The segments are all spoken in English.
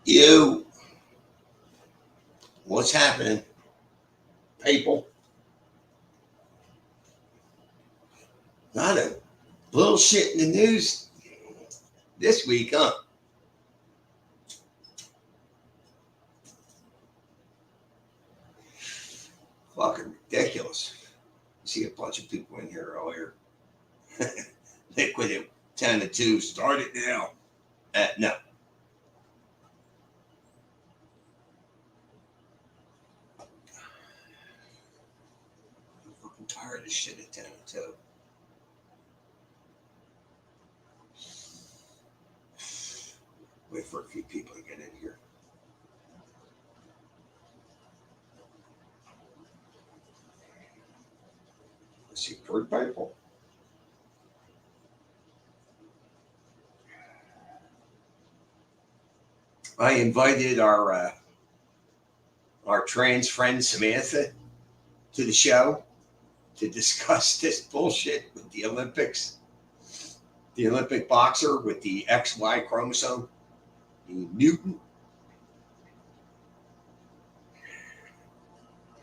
You, what's happening, people? A lot of bullshit in the news this week, huh? Fucking ridiculous. See a bunch of people in here earlier. Liquid at 10 to 2. Start it now. No. I'm fucking tired of shit at 10 to 2. Wait for a few people to get in here. Let's see, third people. I invited our trans friend Samantha to the show to discuss this bullshit with the Olympics. The Olympic boxer with the XY chromosome, the mutant.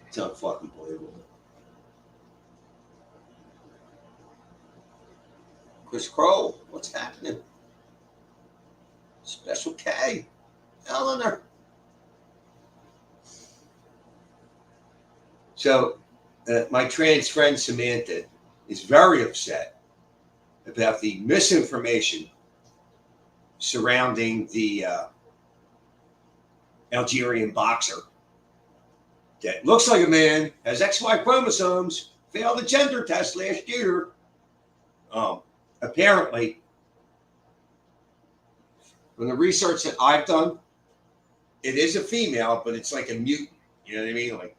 It's unfucking believable. Chris Kroll, what's happening? Special K, Eleanor. So, my trans friend Samantha is very upset about the misinformation surrounding the Algerian boxer that looks like a man, has XY chromosomes, failed a gender test last year. Apparently, from the research that I've done, it is a female, but it's like a mutant. You know what I mean? Like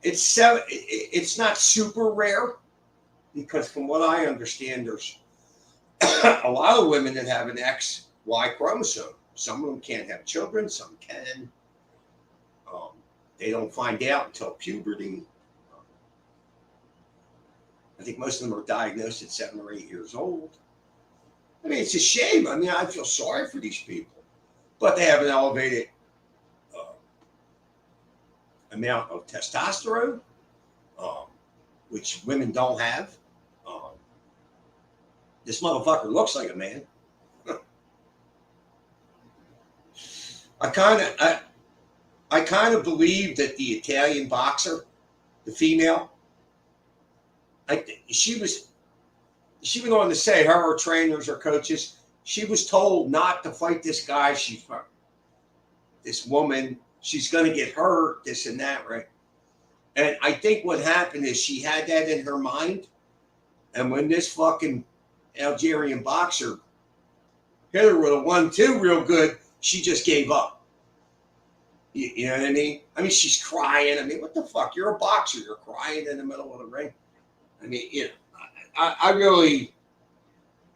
it's not super rare, because from what I understand, there's a lot of women that have an XY chromosome. Some of them can't have children, some can. They don't find out until puberty. I think most of them are diagnosed at 7 or 8 years old. I mean, it's a shame. I mean, I feel sorry for these people, but they have an elevated amount of testosterone, which women don't have. This motherfucker looks like a man. I kind of believe that the Italian boxer, the female, she went on to say, her trainers or coaches, she was told not to fight this guy. This woman, she's going to get hurt, this and that, right? And I think what happened is she had that in her mind. And when this fucking Algerian boxer hit her with a 1-2 real good, she just gave up. You know what I mean? I mean, she's crying. I mean, what the fuck? You're a boxer. You're crying in the middle of the ring. I mean, you know, I really,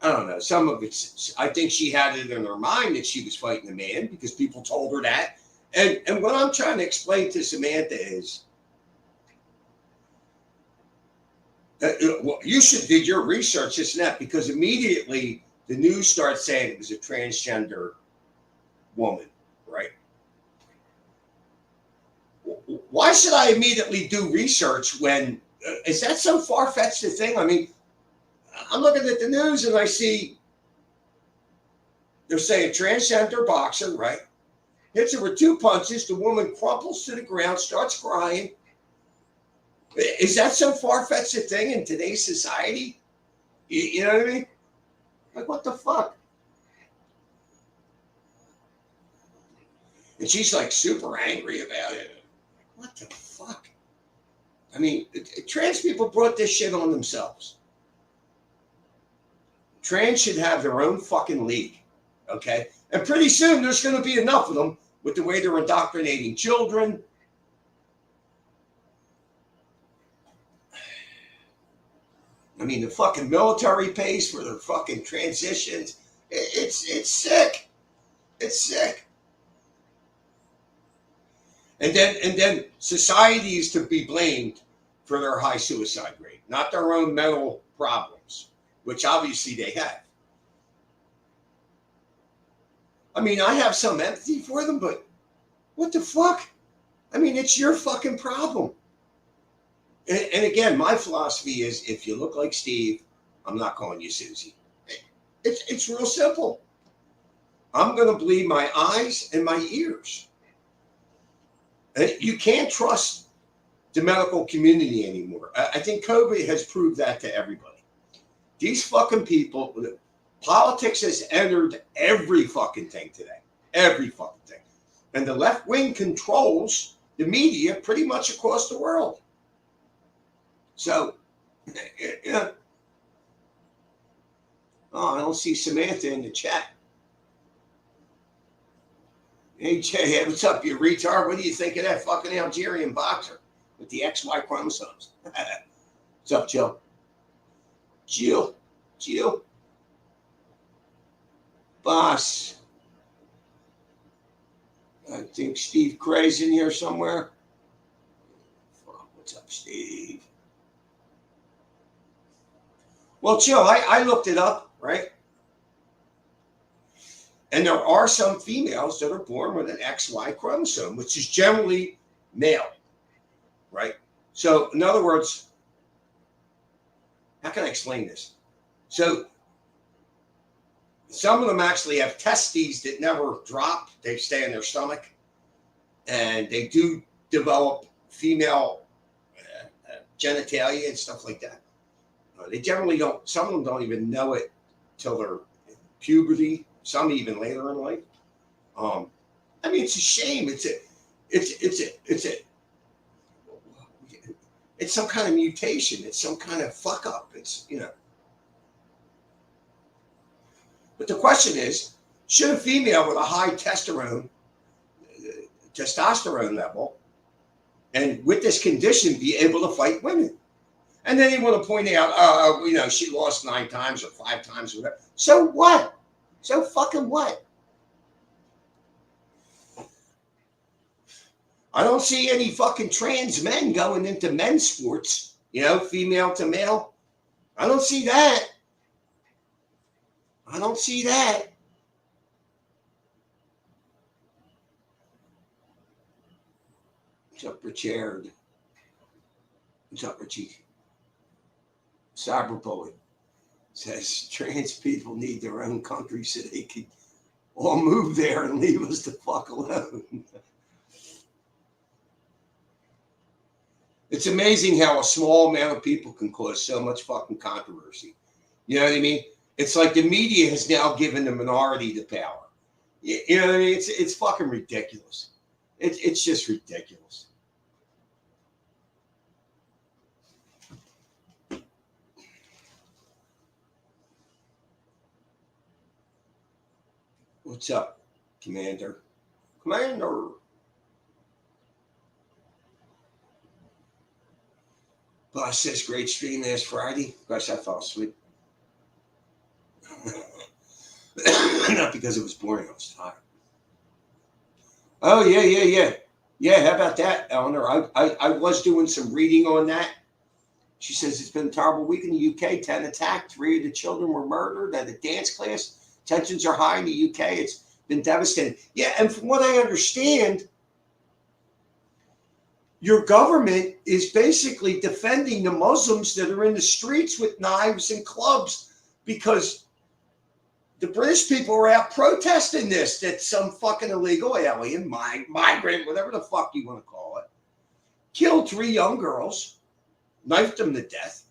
I don't know. Some of it's, I think she had it in her mind that she was fighting a man because people told her that. And what I'm trying to explain to Samantha is, well, you should do your research, this and that, because immediately the news starts saying it was a transgender woman, right? Why should I immediately do research when, is that so far-fetched a thing? I mean, I'm looking at the news and I see they're saying transgender boxer, right? Hits her with 2 punches. The woman crumples to the ground, starts crying. Is that so far-fetched a thing in today's society? You know what I mean? Like, what the fuck? And she's like super angry about it. What the fuck? I mean, trans people brought this shit on themselves. Trans should have their own fucking league, okay? And pretty soon there's going to be enough of them with the way they're indoctrinating children. I mean, the fucking military pays for their fucking transitions. It's sick. It's sick. And then society is to be blamed for their high suicide rate, not their own mental problems, which obviously they have. I mean, I have some empathy for them, but what the fuck? I mean, it's your fucking problem. And again, my philosophy is if you look like Steve, I'm not calling you Susie. It's real simple. I'm going to bleed my eyes and my ears. And you can't trust the medical community anymore. I think COVID has proved that to everybody. These fucking people, politics has entered every fucking thing today. Every fucking thing. And the left wing controls the media pretty much across the world. So, yeah. Oh, I don't see Samantha in the chat. Hey, Jay, what's up, you retard? What do you think of that fucking Algerian boxer with the XY chromosomes? What's up, Jill? Jill. Boss. I think Steve Cray's in here somewhere. What's up, Steve? Well, Jill, I looked it up, right? And there are some females that are born with an XY chromosome, which is generally male, right? So, in other words, how can I explain this? So, some of them actually have testes that never drop. They stay in their stomach. And they do develop female genitalia and stuff like that. They generally don't, some of them don't even know it till they're in puberty. Some even later in life. I mean, it's a shame. It's some kind of mutation. It's some kind of fuck up. It's, you know. But the question is, should a female with a high testosterone level and with this condition be able to fight women? And then you want to point out, you know, she lost 9 times or 5 times or whatever. So what? So fucking what? I don't see any fucking trans men going into men's sports, you know, female to male. I don't see that. What's up, Richard? What's up, Richie? Cyberbully says trans people need their own country so they can all move there and leave us the fuck alone. It's amazing how a small amount of people can cause so much fucking controversy. You know what I mean? It's like the media has now given the minority the power. You know what I mean? It's fucking ridiculous. It's just ridiculous. What's up, Commander? Boss says great stream last Friday. Gosh, I fell asleep. Not because it was boring, I was tired. Oh, yeah. Yeah, how about that, Eleanor? I was doing some reading on that. She says it's been a terrible week in the UK. 10 attacked. 3 of the children were murdered at a dance class. Tensions are high in the UK. It's been devastating. Yeah, and from what I understand, your government is basically defending the Muslims that are in the streets with knives and clubs because the British people are out protesting this, that some fucking illegal alien, migrant, whatever the fuck you want to call it, killed 3 young girls, knifed them to death.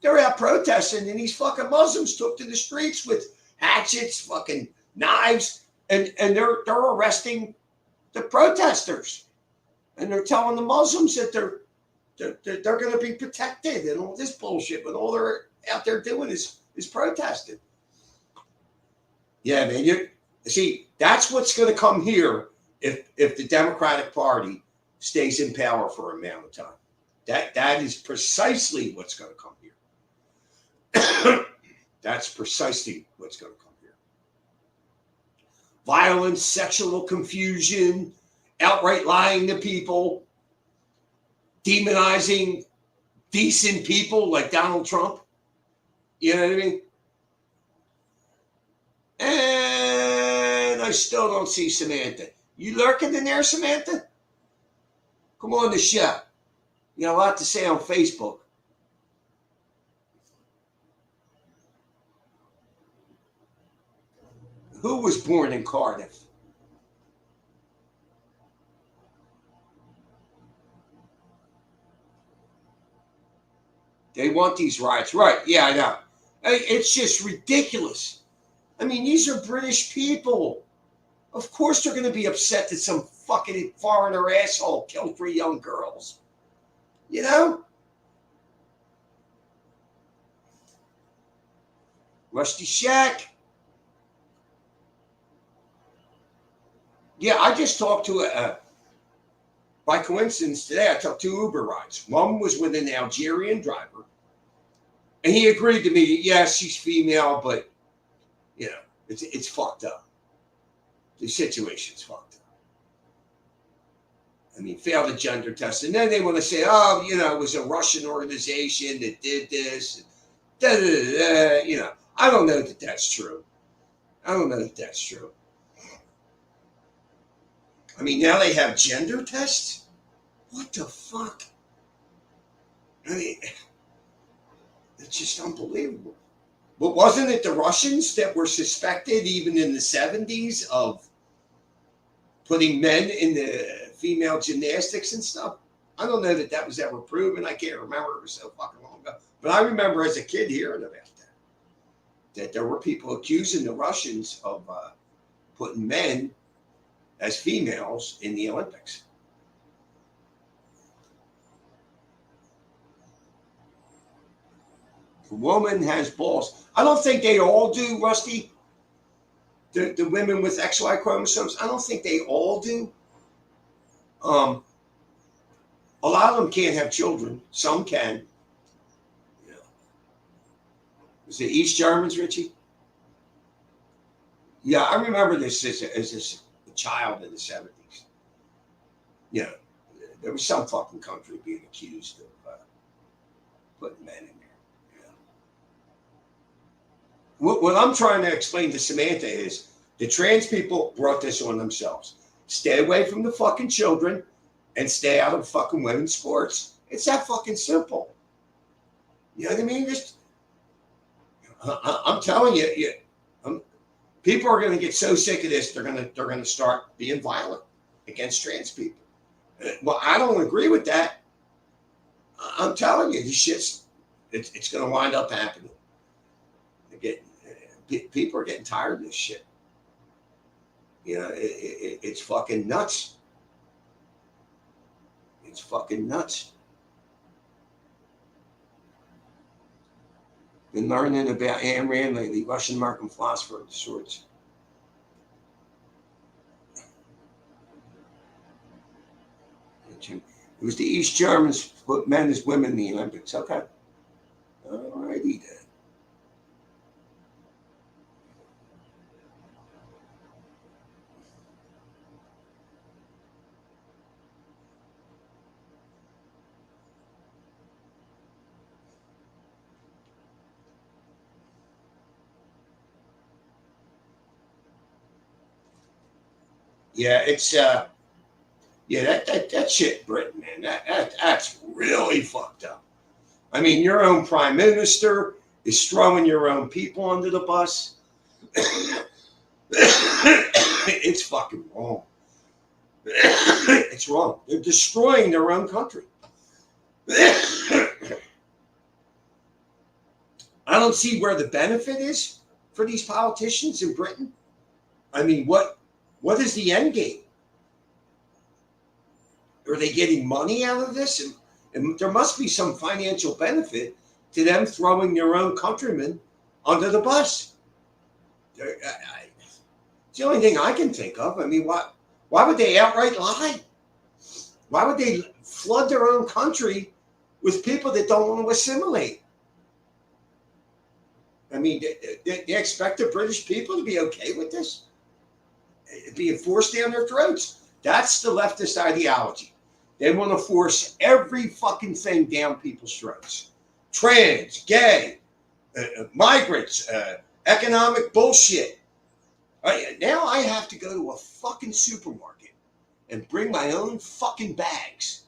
They're out protesting, and these fucking Muslims took to the streets with hatchets, fucking knives, and they're arresting the protesters. And they're telling the Muslims that they're going to be protected and all this bullshit, but all they're out there doing is protesting. Yeah, man. You see, that's what's going to come here if the Democratic Party stays in power for a amount of time. That is precisely what's going to come here. That's precisely what's going to come here. Violence, sexual confusion, outright lying to people, demonizing decent people like Donald Trump. You know what I mean? And I I still don't see Samantha. You lurking in there, Samantha? Come on the show. You got a lot to say on Facebook. Who was born in Cardiff? They want these rights. Right. Yeah, I know. It's just ridiculous. I mean, these are British people. Of course they're going to be upset that some fucking foreigner asshole killed 3 young girls. You know? Rusty Shack. Yeah, I just talked to by coincidence today, I took 2 Uber rides. One was with an Algerian driver. And he agreed to me, yes, she's female, but, you know, it's fucked up. The situation's fucked up. I mean, failed the gender test. And then they want to say, oh, you know, it was a Russian organization that did this. Da, da, da, da. You know, I don't know that that's true. I don't know that that's true. I mean, now they have gender tests? What the fuck? I mean, it's just unbelievable. But wasn't it the Russians that were suspected even in the 70s of putting men in the female gymnastics and stuff? I don't know that that was ever proven. I can't remember. It was so fucking long ago. But I remember as a kid hearing about that there were people accusing the Russians of putting men as females in the Olympics. The woman has balls. I don't think they all do, Rusty. The women with XY chromosomes, I don't think they all do. A lot of them can't have children. Some can. Yeah. Is it East Germans, Richie? Yeah, I remember this as a child in the 70s. Yeah, there was some fucking country being accused of putting men in there. What I'm trying to explain to Samantha is the trans people brought this on themselves. Stay away from the fucking children and stay out of fucking women's sports. It's that fucking simple. You know what I mean? Just, I'm telling you, people are going to get so sick of this. They're going to start being violent against trans people. Well, I don't agree with that. I'm telling you, this shit's it's going to wind up happening. People are getting tired of this shit. You know, it's fucking nuts. It's fucking nuts. Been learning about Ayn Rand lately, Russian American philosopher of sorts. It was the East Germans put men as women in the Olympics. Okay. All righty then. Yeah, it's that shit, Britain, man. That's really fucked up. I mean, your own prime minister is throwing your own people under the bus. It's fucking wrong. It's wrong. They're destroying their own country. I don't see where the benefit is for these politicians in Britain. I mean, what is the end game? Are they getting money out of this? And there must be some financial benefit to them throwing their own countrymen under the bus. It's the only thing I can think of. I mean, why would they outright lie? Why would they flood their own country with people that don't want to assimilate? I mean, they expect the British people to be okay with this? Being forced down their throats. That's the leftist ideology. They want to force every fucking thing down people's throats. Trans, gay, migrants, economic bullshit. Now I have to go to a fucking supermarket and bring my own fucking bags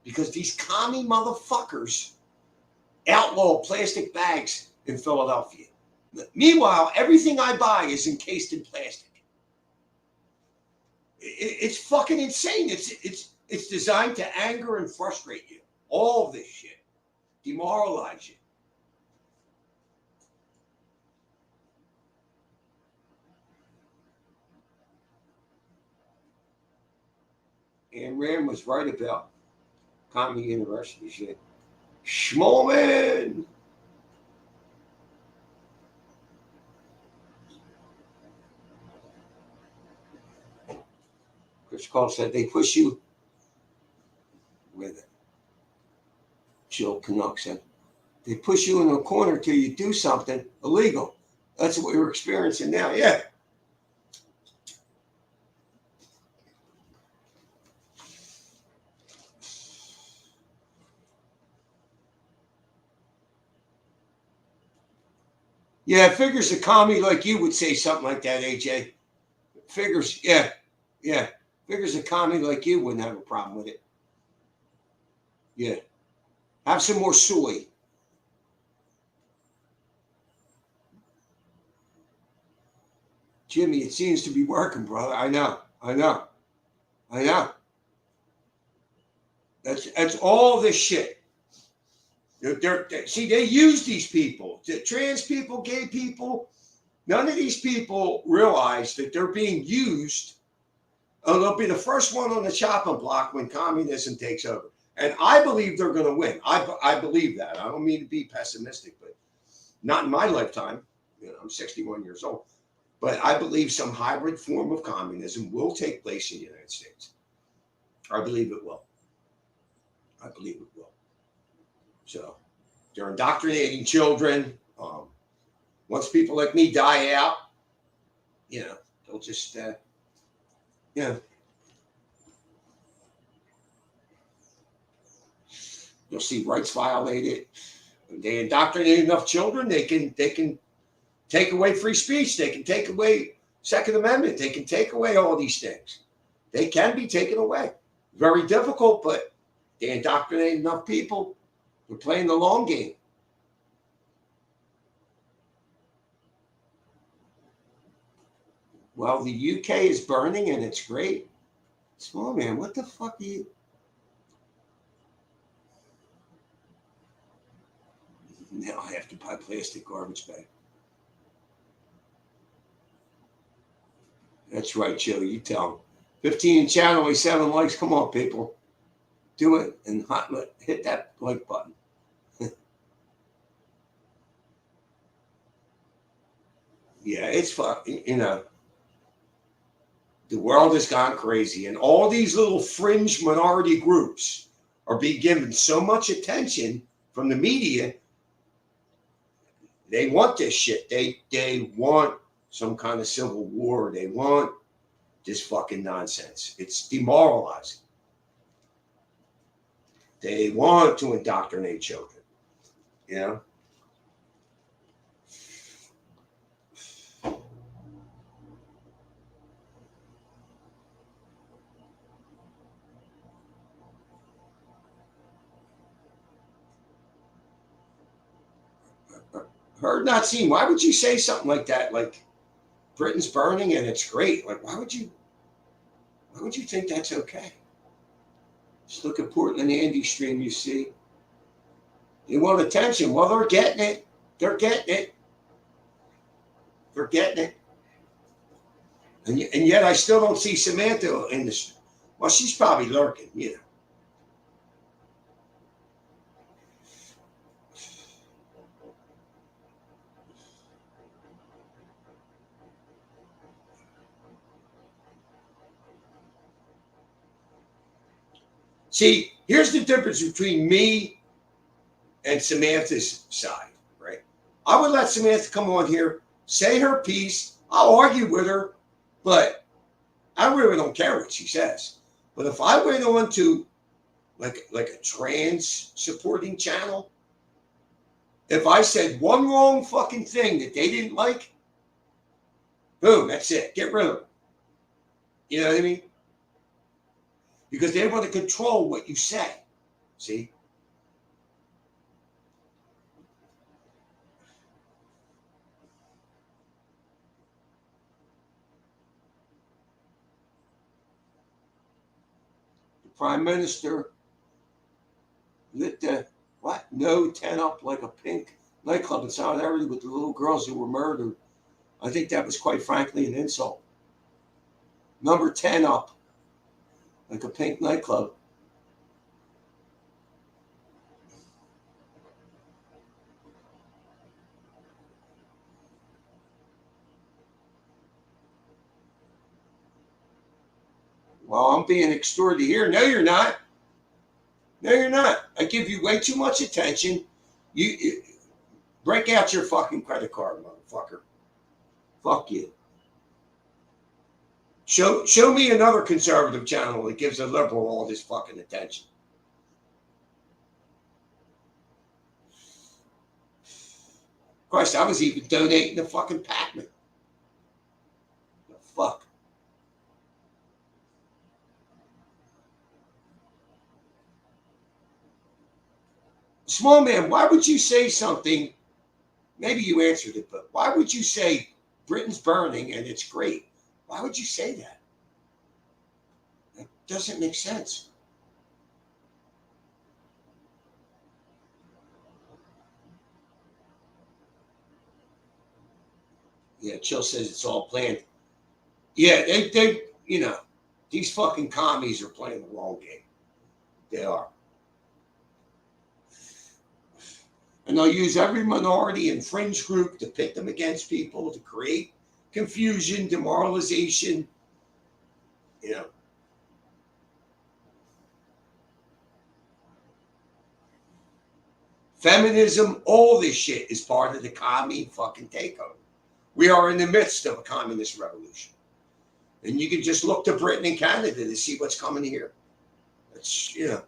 because these commie motherfuckers outlaw plastic bags in Philadelphia. Meanwhile, everything I buy is encased in plastic. It's fucking insane. It's designed to anger and frustrate you. All of this shit. Demoralize you. And Rand was right about Commie University shit. Schmollman! Chris Cole said they push you with it. Jill Canuck said they push you in a corner till you do something illegal. That's what we're experiencing now. Yeah. Yeah, it figures a commie like you would say something like that, AJ. Figures, yeah. Figures a commie like you wouldn't have a problem with it. Yeah. Have some more soy. Jimmy, it seems to be working, brother. I know. That's all this shit. See, they use these people, the trans people, gay people. None of these people realize that they're being used. And they'll be the first one on the chopping block when communism takes over. And I believe they're going to win. I believe that. I don't mean to be pessimistic, but not in my lifetime. I'm 61 years old. But I believe some hybrid form of communism will take place in the United States. I believe it will. So they're indoctrinating children. Once people like me die out, they'll just, you'll see rights violated. If they indoctrinate enough children, they can take away free speech. They can take away Second Amendment. They can take away all these things. They can be taken away. Very difficult, but they indoctrinate enough people. They're playing the long game. Well, the UK is burning and it's great. Small man, what the fuck are you? Now I have to buy plastic garbage bag. That's right, Joe. You tell him. 15 in chat, only 7 likes. Come on, people. Do it and hit that like button. Yeah, it's fucking, the world has gone crazy. And all these little fringe minority groups are being given so much attention from the media. They want this shit. They want some kind of civil war. They want this fucking nonsense. It's demoralizing. They want to indoctrinate children. Heard not seen. Why would you say something like that? Like Britain's burning and it's great. Like why would you think that's okay? Just look at Portland Andy Stream, you see. They want attention. Well, they're getting it. And yet I still don't see Samantha in this. Well, she's probably lurking, See, here's the difference between me and Samantha's side, right? I would let Samantha come on here, say her piece. I'll argue with her, but I really don't care what she says. But if I went on to like a trans supporting channel, if I said one wrong fucking thing that they didn't like, Boom, that's it. Get rid of them. You know what I mean? Because they want to control what you say. See? The Prime Minister lit the what? No 10 up like a pink nightclub in solidarity with the little girls who were murdered. I think that was quite frankly an insult. Number 10 up like a pink nightclub. Well, I'm being extorted here. No, you're not. No, you're not. I give you way too much attention. You break out your fucking credit card, motherfucker. Fuck you. Show me another conservative channel that gives a liberal all this fucking attention. Christ, I was even donating to fucking Pac-Man. The fuck? Small man, why would you say something? Maybe you answered it, but why would you say Britain's burning and it's great? Why would you say that? That doesn't make sense. Yeah, Chill says it's all planned. Yeah, they you know, these fucking commies are playing the long game. They are. And they'll use every minority and fringe group to pit them against people, to create confusion, demoralization, you know. Feminism, all this shit is part of the commie fucking takeover. We are in the midst of a communist revolution. And you can just look to Britain and Canada to see what's coming here. It's, you know.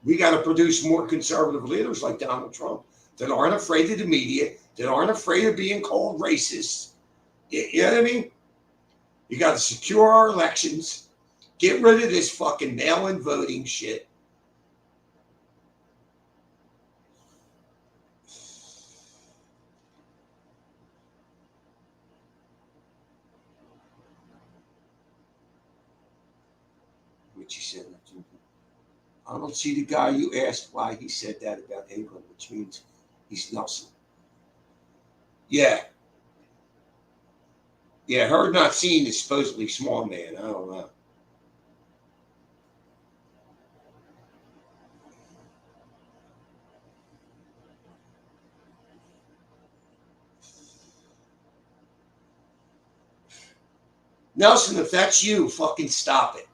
We got to produce more conservative leaders like Donald Trump that aren't afraid of the media, that aren't afraid of being called racist. You know what I mean? You got to secure our elections, get rid of this fucking mail-in voting shit. What you said. I don't see the guy you asked why he said that about England, which means he's Nelson. Yeah. Yeah, heard not seen is supposedly small man. I don't know. Nelson, if that's you, fucking stop it.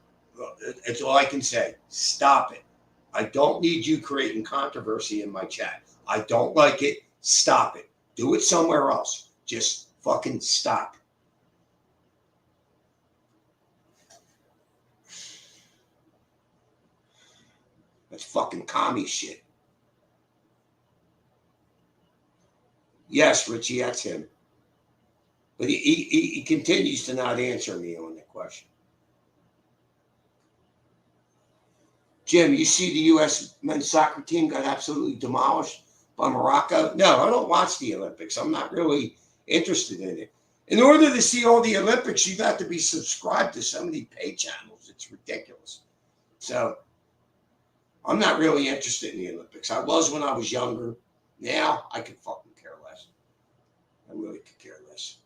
That's all I can say. Stop it. I don't need you creating controversy in my chat. I don't like it. Stop it. Do it somewhere else. Just fucking stop. That's fucking commie shit. Yes, Richie, that's him. But he continues to not answer me on that question. Jim, you see the U.S. men's soccer team got absolutely demolished by Morocco? No, I don't watch the Olympics. I'm not really interested in it. In order to see all the Olympics, you got to be subscribed to so many pay channels. It's ridiculous. So I'm not really interested in the Olympics. I was when I was younger. Now I could fucking care less. I really could care less.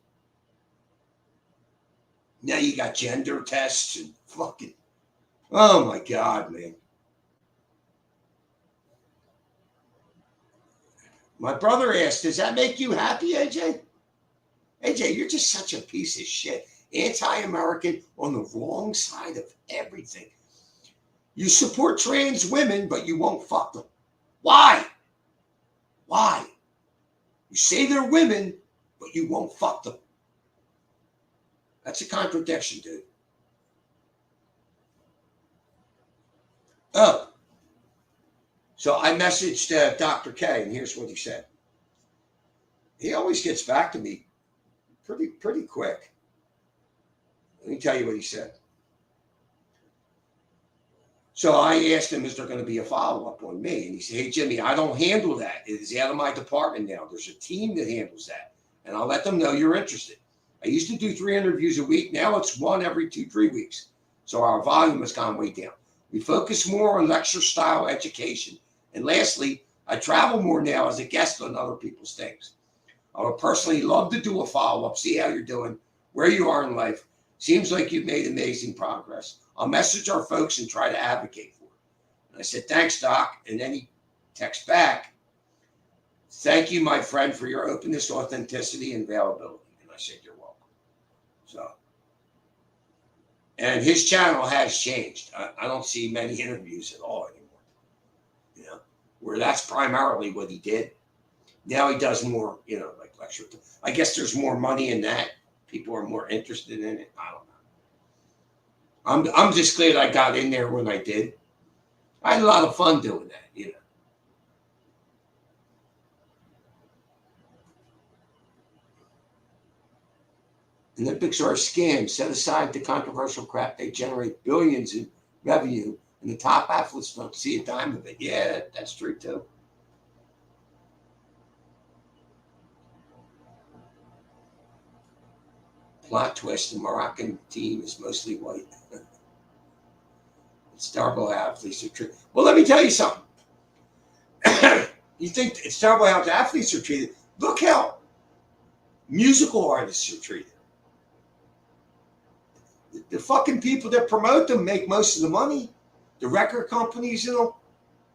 Now you got gender tests and fucking, oh my God, man. My brother asked, does that make you happy, AJ? AJ, you're just such a piece of shit. Anti-American on the wrong side of everything. You support trans women, but you won't fuck them. Why? Why? You say they're women, but you won't fuck them. That's a contradiction, dude. Oh. So I messaged Dr. K, and here's what he said. He always gets back to me pretty quick. Let me tell you what he said. So I asked him, is there going to be a follow-up on me? And he said, hey, Jimmy, I don't handle that. It is out of my department now. There's a team that handles that. And I'll let them know you're interested. I used to do 3 interviews a week. Now it's 1 every 2-3 weeks. So our volume has gone way down. We focus more on lecture-style education. And lastly, I travel more now as a guest on other people's things. I would personally love to do a follow-up, see how you're doing, where you are in life. Seems like you've made amazing progress. I'll message our folks and try to advocate for it. And I said, thanks, Doc. And then he texts back, thank you, my friend, for your openness, authenticity, and availability. And I said, you're welcome. So, and his channel has changed. I don't see many interviews at all anymore, you know, where that's primarily what he did. Now he does more, you know, like lecture. I guess there's more money in that. People are more interested in it. I don't know. I'm just glad I got in there when I did. I had a lot of fun doing that, you know. And the big sort of scam, set aside the controversial crap, they generate billions in revenue, and the top athletes don't see a dime of it. Yeah, that's true too. Plot twist, the Moroccan team is mostly white. It's terrible how athletes are treated. Well, let me tell you something. You think it's terrible how the athletes are treated? Look how musical artists are treated. The fucking people that promote them make most of the money. The record companies, you know,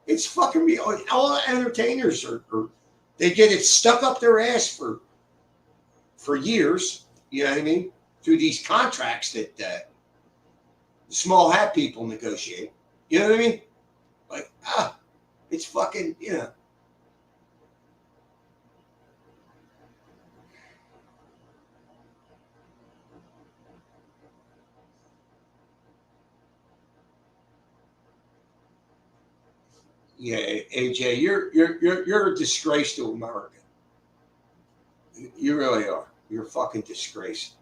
it's fucking real. All the entertainers are they get it stuck up their ass for years. You know what I mean? Through these contracts that the small hat people negotiate. You know what I mean? Like, it's fucking, you know. Yeah, AJ, you're a disgrace to America. You really are. You're a fucking disgrace.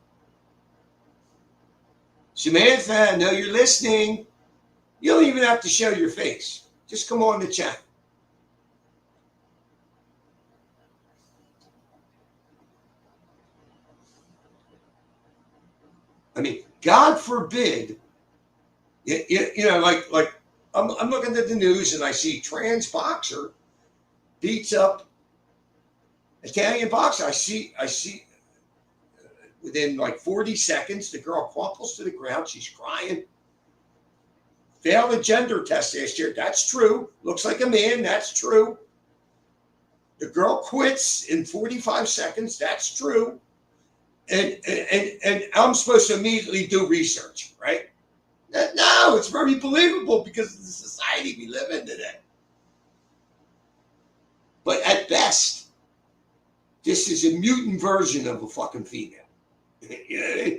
Samantha, I know you're listening. You don't even have to show your face. Just come on the chat. I mean, God forbid, you know, like I'm looking at the news and I see trans boxer beats up Italian boxer. I see within like 40 seconds, the girl crumples to the ground. She's crying. Failed a gender test last year. That's true. Looks like a man. That's true. The girl quits in 45 seconds. That's true. And I'm supposed to immediately do research, right? No, it's very believable because of the society we live in today. But at best, this is a mutant version of a fucking female. You know what I mean?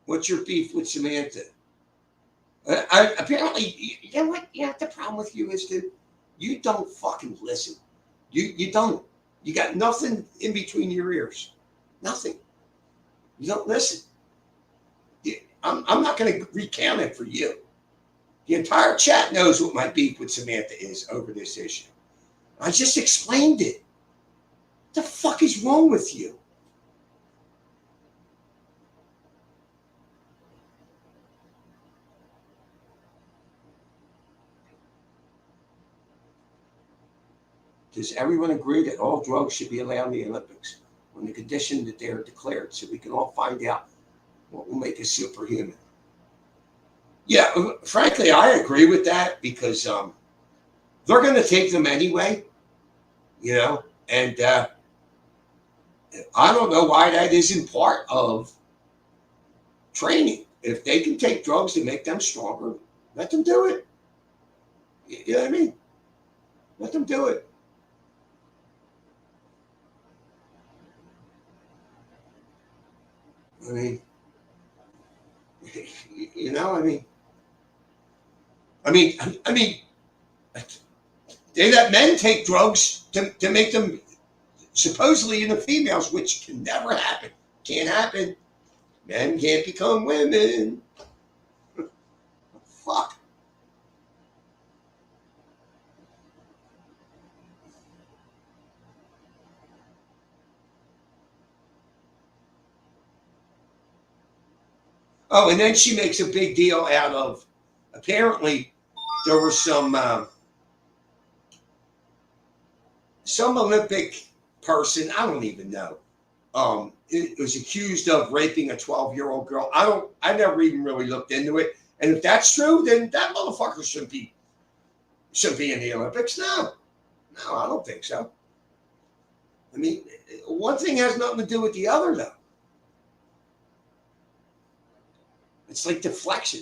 What's your beef with Samantha? Apparently, you know what? You know what the problem with you is, dude? You don't fucking listen. You don't. You got nothing in between your ears. Nothing. You don't listen. I'm not going to recount it for you. The entire chat knows what my beef with Samantha is over this issue. I just explained it. What the fuck is wrong with you? Does everyone agree that all drugs should be allowed in the Olympics on the condition that they are declared so we can all find out what will make us superhuman? Yeah, frankly, I agree with that because they're going to take them anyway, you know, and I don't know why that isn't part of training. If they can take drugs to make them stronger, let them do it. You know what I mean? Let them do it. I mean, you know, I mean, They let men take drugs to make them supposedly into females, which can never happen. Can't happen. Men can't become women. Fuck. Oh, and then she makes a big deal out of, apparently there was some Olympic person, I don't even know, it was accused of raping a 12-year-old girl. I never even really looked into it. And if that's true, then that motherfucker shouldn't be in the Olympics. No, I don't think so. I mean, one thing has nothing to do with the other, though. It's like deflection.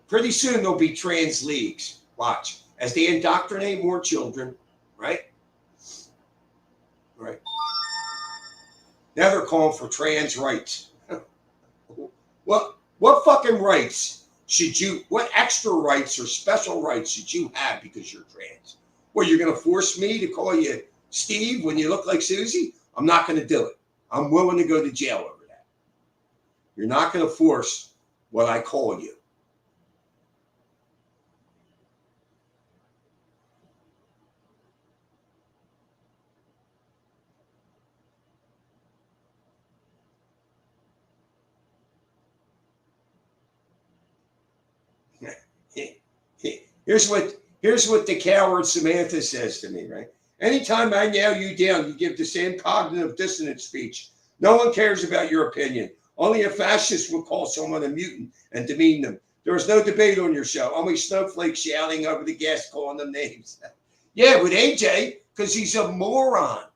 Pretty soon there'll be trans leagues. Watch. As they indoctrinate more children, right? Right. Now they're calling for trans rights. What fucking rights should you, what extra rights or special rights should you have because you're trans? Well, you're going to force me to call you Steve when you look like Susie? I'm not going to do it. I'm willing to go to jail over that. You're not going to force what I call you. Here's what the coward Samantha says to me, right? Anytime I nail you down, you give the same cognitive dissonance speech. No one cares about your opinion. Only a fascist would call someone a mutant and demean them. There was no debate on your show. Only snowflakes shouting over the guests, calling them names. Yeah, with AJ, because he's a moron.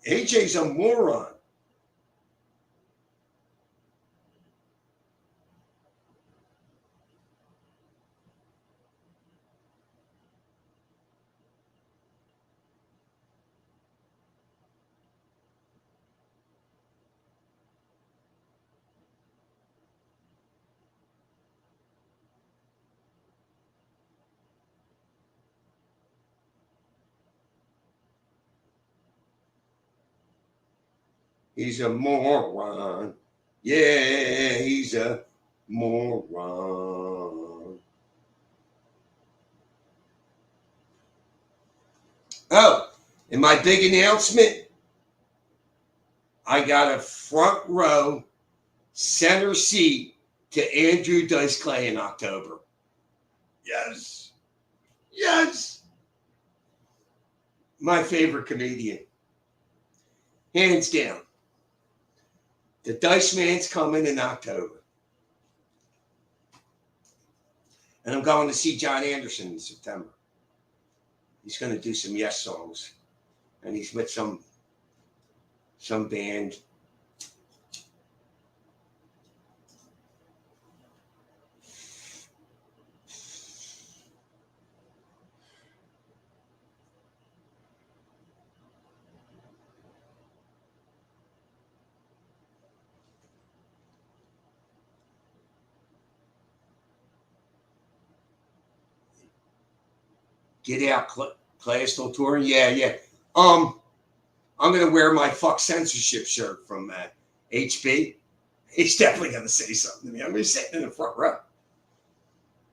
AJ's a moron. He's a moron. Yeah, he's a moron. Oh, and my big announcement, I got a front row center seat to Andrew Dice Clay in October. Yes. Yes. My favorite comedian. Hands down. The Dice Man's coming in October. And I'm going to see John Anderson in September. He's going to do some Yes songs. And he's with some band. Get out, Clay still touring? Yeah. I'm gonna wear my fuck censorship shirt from HB. He's definitely gonna say something to me. I'm gonna be sitting in the front row.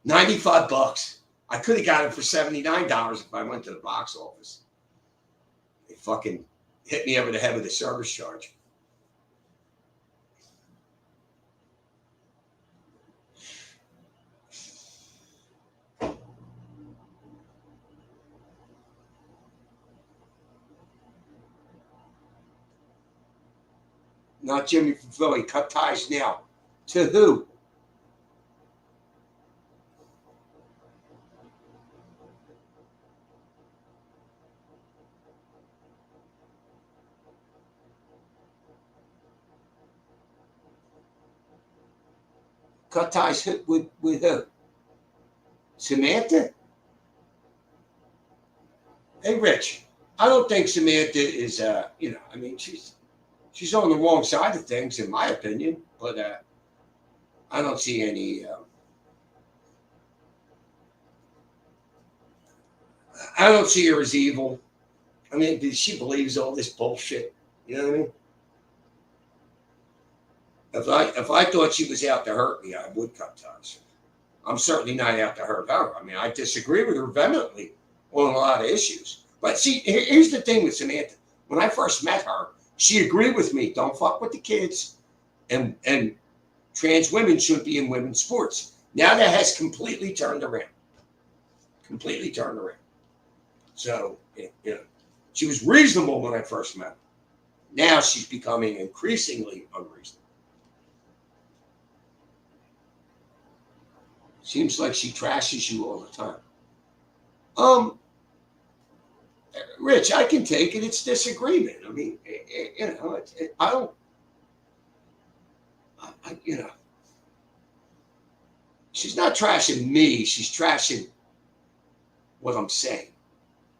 $95. I could have got it for $79 if I went to the box office. They fucking hit me over the head with a service charge. Not Jimmy from Philly. Cut ties now. To who? Cut ties with who? Samantha? Hey, Rich. I don't think Samantha is, I mean, she's she's on the wrong side of things, in my opinion. But I don't see any. I don't see her as evil. I mean, she believes all this bullshit. You know what I mean? If I thought she was out to hurt me, I would cut ties. I'm certainly not out to hurt her. I mean, I disagree with her vehemently on a lot of issues. But see, here's the thing with Samantha. When I first met her, she agreed with me. Don't fuck with the kids, and trans women shouldn't be in women's sports. Now that has completely turned around. Completely turned around. So, she was reasonable when I first met her. Now she's becoming increasingly unreasonable. Seems like she trashes you all the time. Rich, I can take it. It's disagreement. I mean, I don't, she's not trashing me. She's trashing what I'm saying.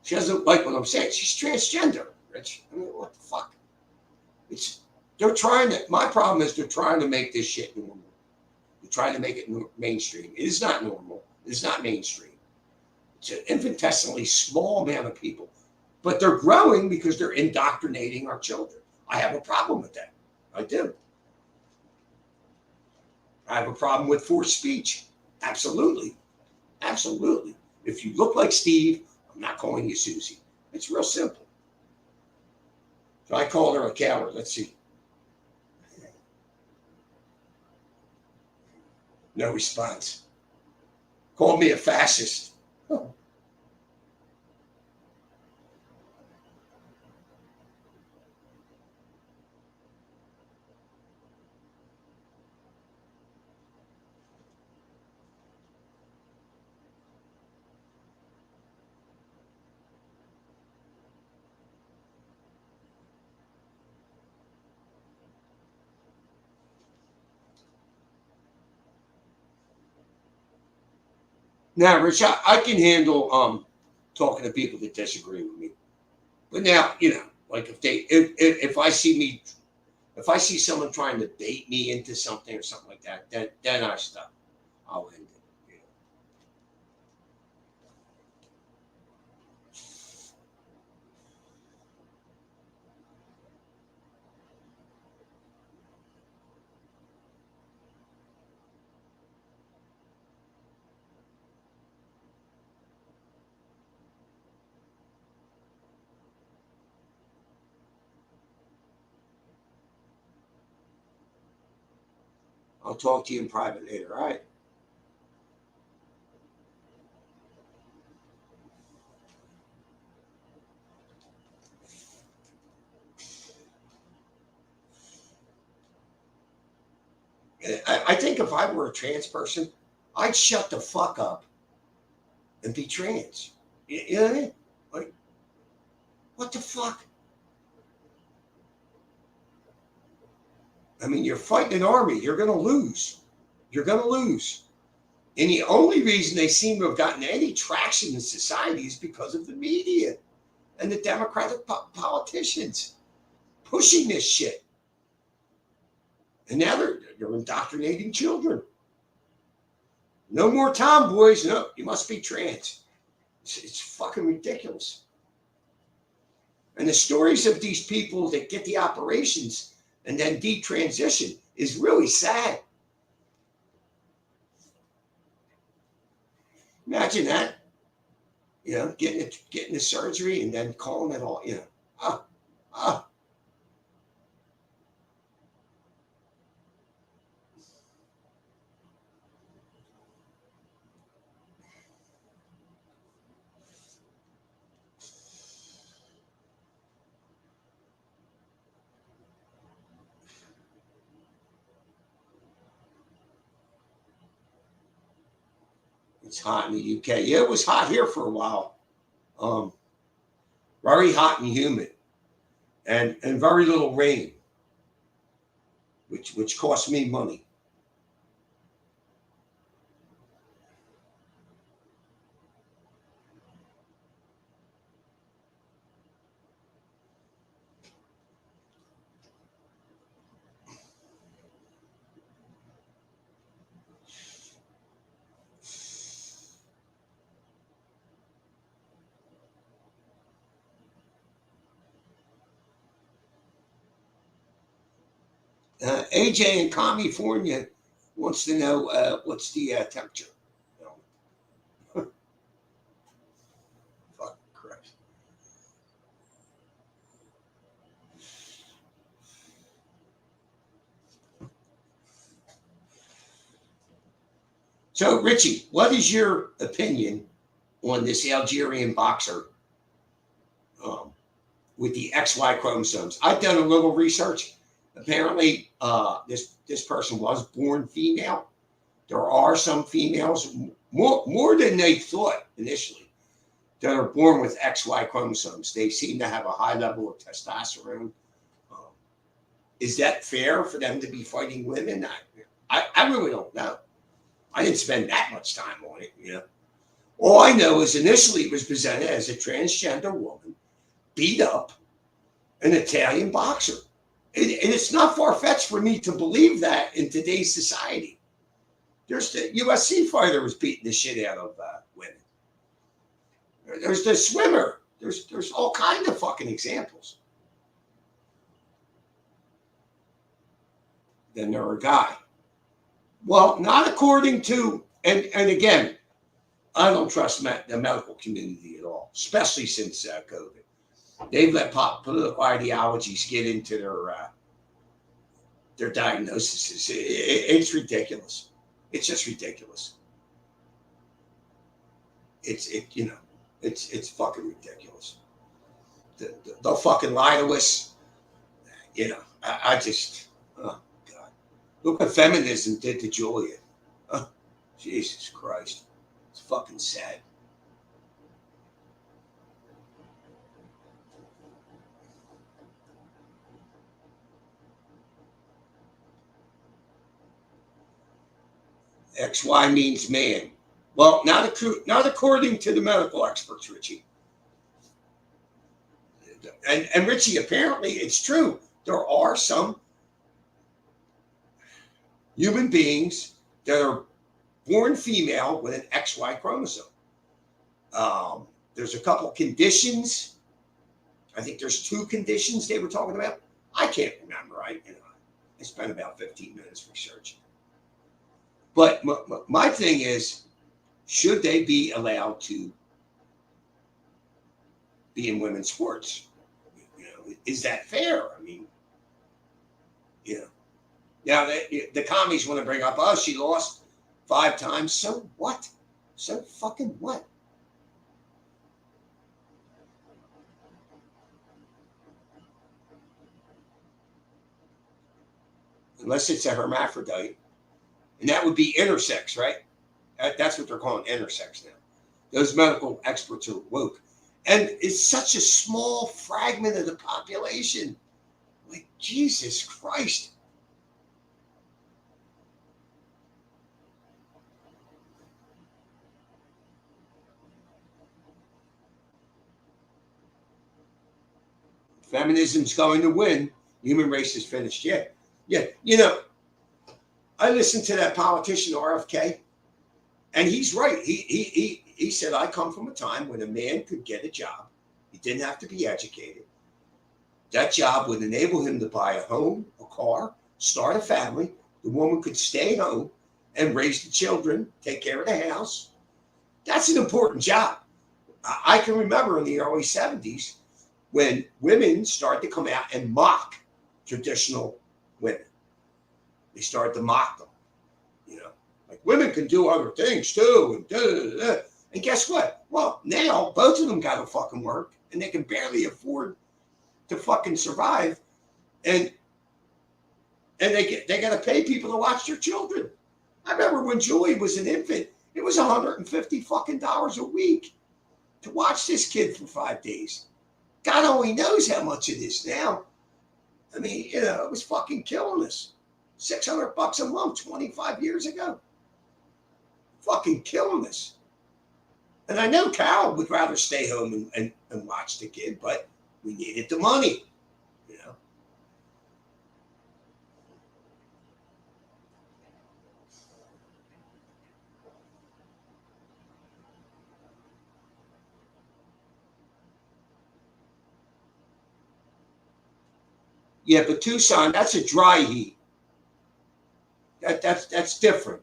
She doesn't like what I'm saying. She's transgender, Rich. I mean, what the fuck? My problem is they're trying to make this shit normal. They're trying to make it mainstream. It is not normal. It is not mainstream. It's an infinitesimally small amount of people. But they're growing because they're indoctrinating our children. I have a problem with that. I do. I have a problem with forced speech. Absolutely. Absolutely. If you look like Steve, I'm not calling you Susie. It's real simple. So I called her a coward. Let's see. No response. Called me a fascist. Oh. Now, Rich, I can handle talking to people that disagree with me. But now, like if I see someone trying to bait me into something or something like that, then I stop. I'll end it. I'll talk to you in private later. All right. I think if I were a trans person, I'd shut the fuck up and be trans. You know what I mean? Like, what the fuck? I mean, you're fighting an army. You're going to lose. You're going to lose. And the only reason they seem to have gotten any traction in society is because of the media and the Democratic politicians pushing this shit. And now they're indoctrinating children. No more tomboys. No, you must be trans. It's fucking ridiculous. And the stories of these people that get the operations and then detransition is really sad. Imagine that. Getting the surgery and then calling it all, ah, ah. It's hot in the UK. Yeah, it was hot here for a while. Very hot and humid, and very little rain, which cost me money. AJ in California wants to know what's the temperature. Fuck Christ. So, Richie, what is your opinion on this Algerian boxer um, with the XY chromosomes? I've done a little research. Apparently, this person was born female. There are some females, more than they thought initially, that are born with XY chromosomes. They seem to have a high level of testosterone. Um, is that fair for them to be fighting women? I really don't know. I didn't spend that much time on it, you know. All I know is initially it was presented as a transgender woman, beat up, an Italian boxer. And it's not far-fetched for me to believe that in today's society. There's the UFC fighter was beating the shit out of women. There's the swimmer. There's all kinds of fucking examples. Then there are a guy. Well, not according to, and again, I don't trust the medical community at all, especially since COVID. They've let political ideologies get into their diagnoses. It's ridiculous. It's just ridiculous. It's fucking ridiculous. They'll fucking lie to us. You know, I just, oh God. Look what feminism did to Julia. Oh, Jesus Christ. It's fucking sad. XY means man. Well, not according to the medical experts, Richie. And Richie, apparently it's true. There are some human beings that are born female with an XY chromosome. There's a couple conditions. I think there's 2 conditions they were talking about. I can't remember. I spent about 15 minutes researching. But my thing is, should they be allowed to be in women's sports? You know, is that fair? I mean, you know. Now the commies want to bring up, oh, she lost 5 times. So what? So fucking what? Unless it's a hermaphrodite. And that would be intersex, right? That's what they're calling intersex now. Those medical experts are woke. And it's such a small fragment of the population. Like, Jesus Christ. Feminism's going to win. Human race is finished. Yeah. Yeah. You know, I listened to that politician, RFK, and he's right. He said, I come from a time when a man could get a job. He didn't have to be educated. That job would enable him to buy a home, a car, start a family. The woman could stay home and raise the children, take care of the house. That's an important job. I can remember in the early 70s when women started to come out and mock traditional women. They started to mock them, you know, like women can do other things too. And, da, da, da. And guess what? Well, now both of them got to fucking work and they can barely afford to fucking survive. And they got to pay people to watch their children. I remember when Julie was an infant, it was $150 fucking dollars a week to watch this kid for 5 days. God only knows how much it is now. I mean, you know, it was fucking killing us. $600 a month 25 years ago. Fucking killing us. And I know Carol would rather stay home and watch the kid, but we needed the money, you know. Yeah, but Tucson, that's a dry heat. That's different.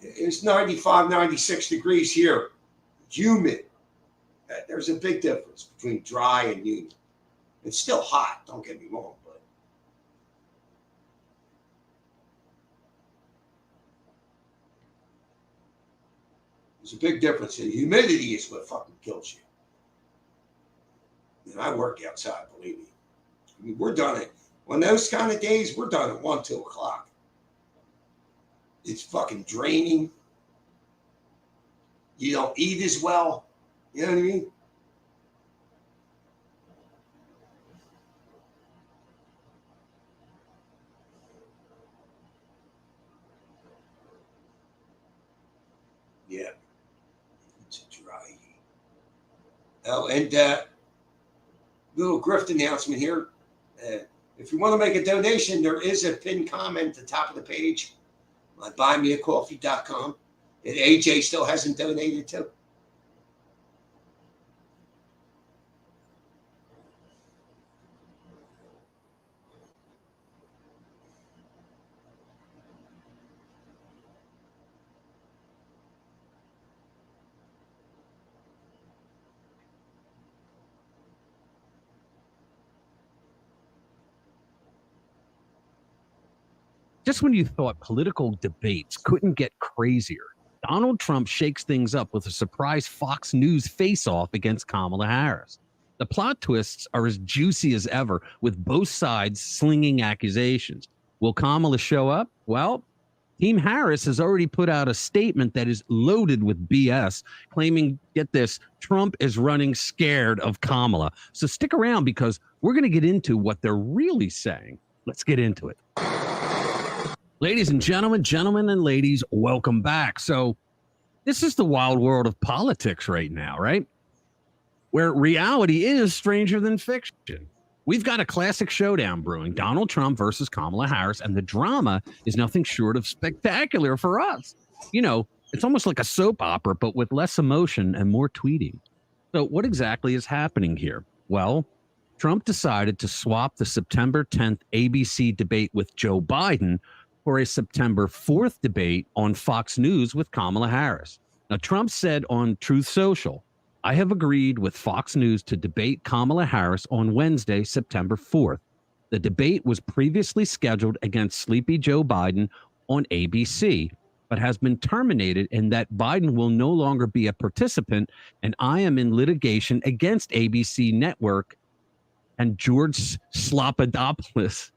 It's 95, 96 degrees here. Humid. There's a big difference between dry and humid. It's still hot, don't get me wrong, but there's a big difference. The humidity is what fucking kills you. And I work outside, believe me. I mean, we're done it. On those kind of days, we're done at 1, 2 o'clock. It's fucking draining. You don't eat as well. You know what I mean? Yeah. It's a dry heat. Oh, and little grift announcement here. If you want to make a donation, there is a pinned comment at the top of the page on buymeacoffee.com that AJ still hasn't donated to. Just when you thought political debates couldn't get crazier, Donald Trump shakes things up with a surprise Fox News face-off against Kamala Harris. The plot twists are as juicy as ever, with both sides slinging accusations. Will Kamala show up? Well, Team Harris has already put out a statement that is loaded with BS, claiming, get this, Trump is running scared of Kamala. So stick around because we're going to get into what they're really saying. Let's get into it. Ladies and gentlemen and ladies, welcome back. So this is the wild world of politics right now, right? Where reality is stranger than fiction. We've got a classic showdown brewing, Donald Trump versus Kamala Harris, and the drama is nothing short of spectacular for us. You know, it's almost like a soap opera, but with less emotion and more tweeting. So what exactly is happening here? Well, Trump decided to swap the September 10th ABC debate with Joe Biden for a September 4th debate on Fox News with Kamala Harris. Now, Trump said on Truth Social, I have agreed with Fox News to debate Kamala Harris on Wednesday, September 4th. The debate was previously scheduled against Sleepy Joe Biden on ABC, but has been terminated in that Biden will no longer be a participant, and I am in litigation against ABC Network and George Slopadopoulos,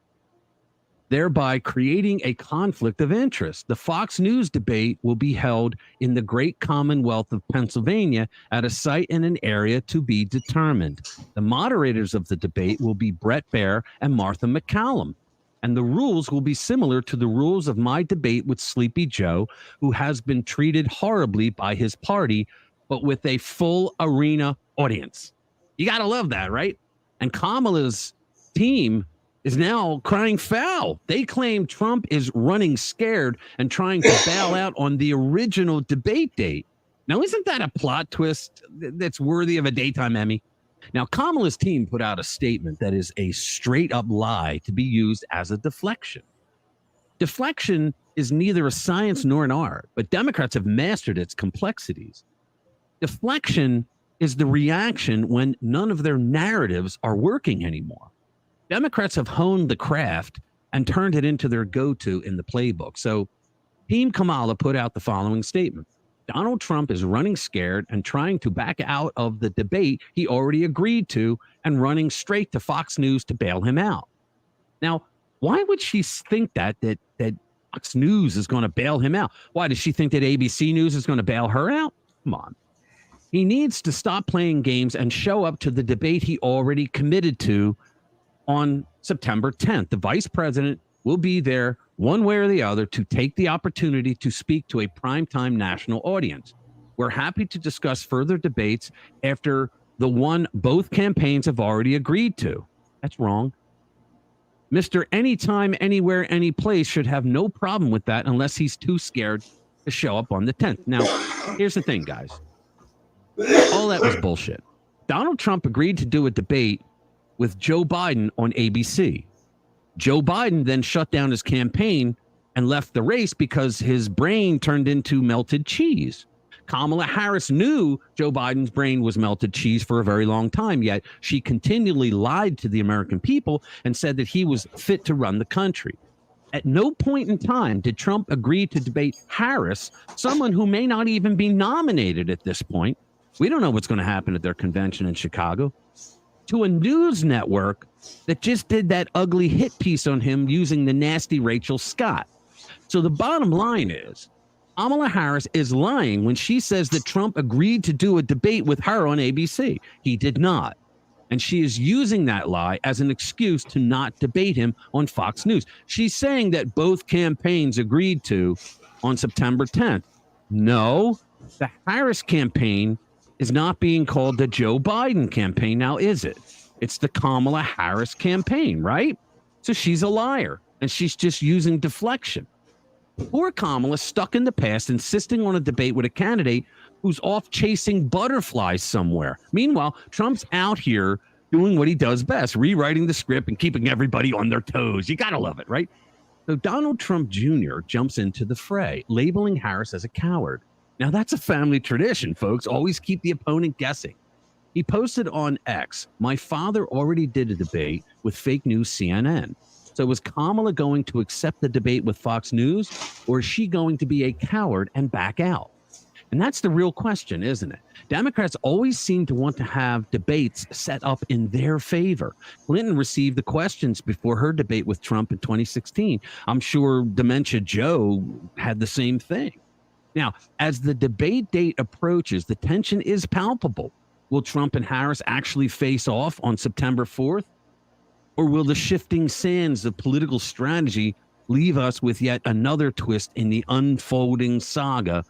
thereby creating a conflict of interest. The Fox News debate will be held in the Great Commonwealth of Pennsylvania at a site in an area to be determined. The moderators of the debate will be Brett Baer and Martha McCallum, and the rules will be similar to the rules of my debate with Sleepy Joe, who has been treated horribly by his party, but with a full arena audience. You got to love that, right? And Kamala's team is now crying foul. They claim Trump is running scared and trying to bail out on the original debate date. Now, isn't that a plot twist that's worthy of a daytime Emmy? Now, Kamala's team put out a statement that is a straight up lie to be used as a deflection. Deflection is neither a science nor an art, but Democrats have mastered its complexities. Deflection is the reaction when none of their narratives are working anymore. Democrats have honed the craft and turned it into their go-to in the playbook. So Team Kamala put out the following statement. Donald Trump is running scared and trying to back out of the debate he already agreed to and running straight to Fox News to bail him out. Now, why would she think that Fox News is going to bail him out? Why does she think that ABC News is going to bail her out? Come on. He needs to stop playing games and show up to the debate he already committed to on September 10th. The vice president will be there one way or the other to take the opportunity to speak to a primetime national audience. We're happy to discuss further debates after the one both campaigns have already agreed to. That's wrong. Mr. Anytime, Anywhere, Any Place should have no problem with that unless he's too scared to show up on the 10th. Now, here's the thing, guys. All that was bullshit. Donald Trump agreed to do a debate with Joe Biden on ABC. Joe Biden then shut down his campaign and left the race because his brain turned into melted cheese. Kamala Harris knew Joe Biden's brain was melted cheese for a very long time, yet she continually lied to the American people and said that he was fit to run the country. At no point in time did Trump agree to debate Harris, someone who may not even be nominated at this point. We don't know what's going to happen at their convention in Chicago. To a news network that just did that ugly hit piece on him using the nasty Rachel Scott. So the bottom line is, Kamala Harris is lying when she says that Trump agreed to do a debate with her on ABC. He did not. And she is using that lie as an excuse to not debate him on Fox News. She's saying that both campaigns agreed to on September 10th. No, the Harris campaign is not being called the Joe Biden campaign now, is it? It's the Kamala Harris campaign, right? So she's a liar, and she's just using deflection. Poor Kamala, stuck in the past, insisting on a debate with a candidate who's off chasing butterflies somewhere. Meanwhile, Trump's out here doing what he does best, rewriting the script and keeping everybody on their toes. You got to love it, right? So Donald Trump Jr. jumps into the fray, labeling Harris as a coward. Now, that's a family tradition, folks. Always keep the opponent guessing. He posted on X, "My father already did a debate with fake news CNN. So was Kamala going to accept the debate with Fox News, or is she going to be a coward and back out?" And that's the real question, isn't it? Democrats always seem to want to have debates set up in their favor. Clinton received the questions before her debate with Trump in 2016. I'm sure Dementia Joe had the same thing. Now, as the debate date approaches, the tension is palpable. Will Trump and Harris actually face off on September 4th? Or will the shifting sands of political strategy leave us with yet another twist in the unfolding saga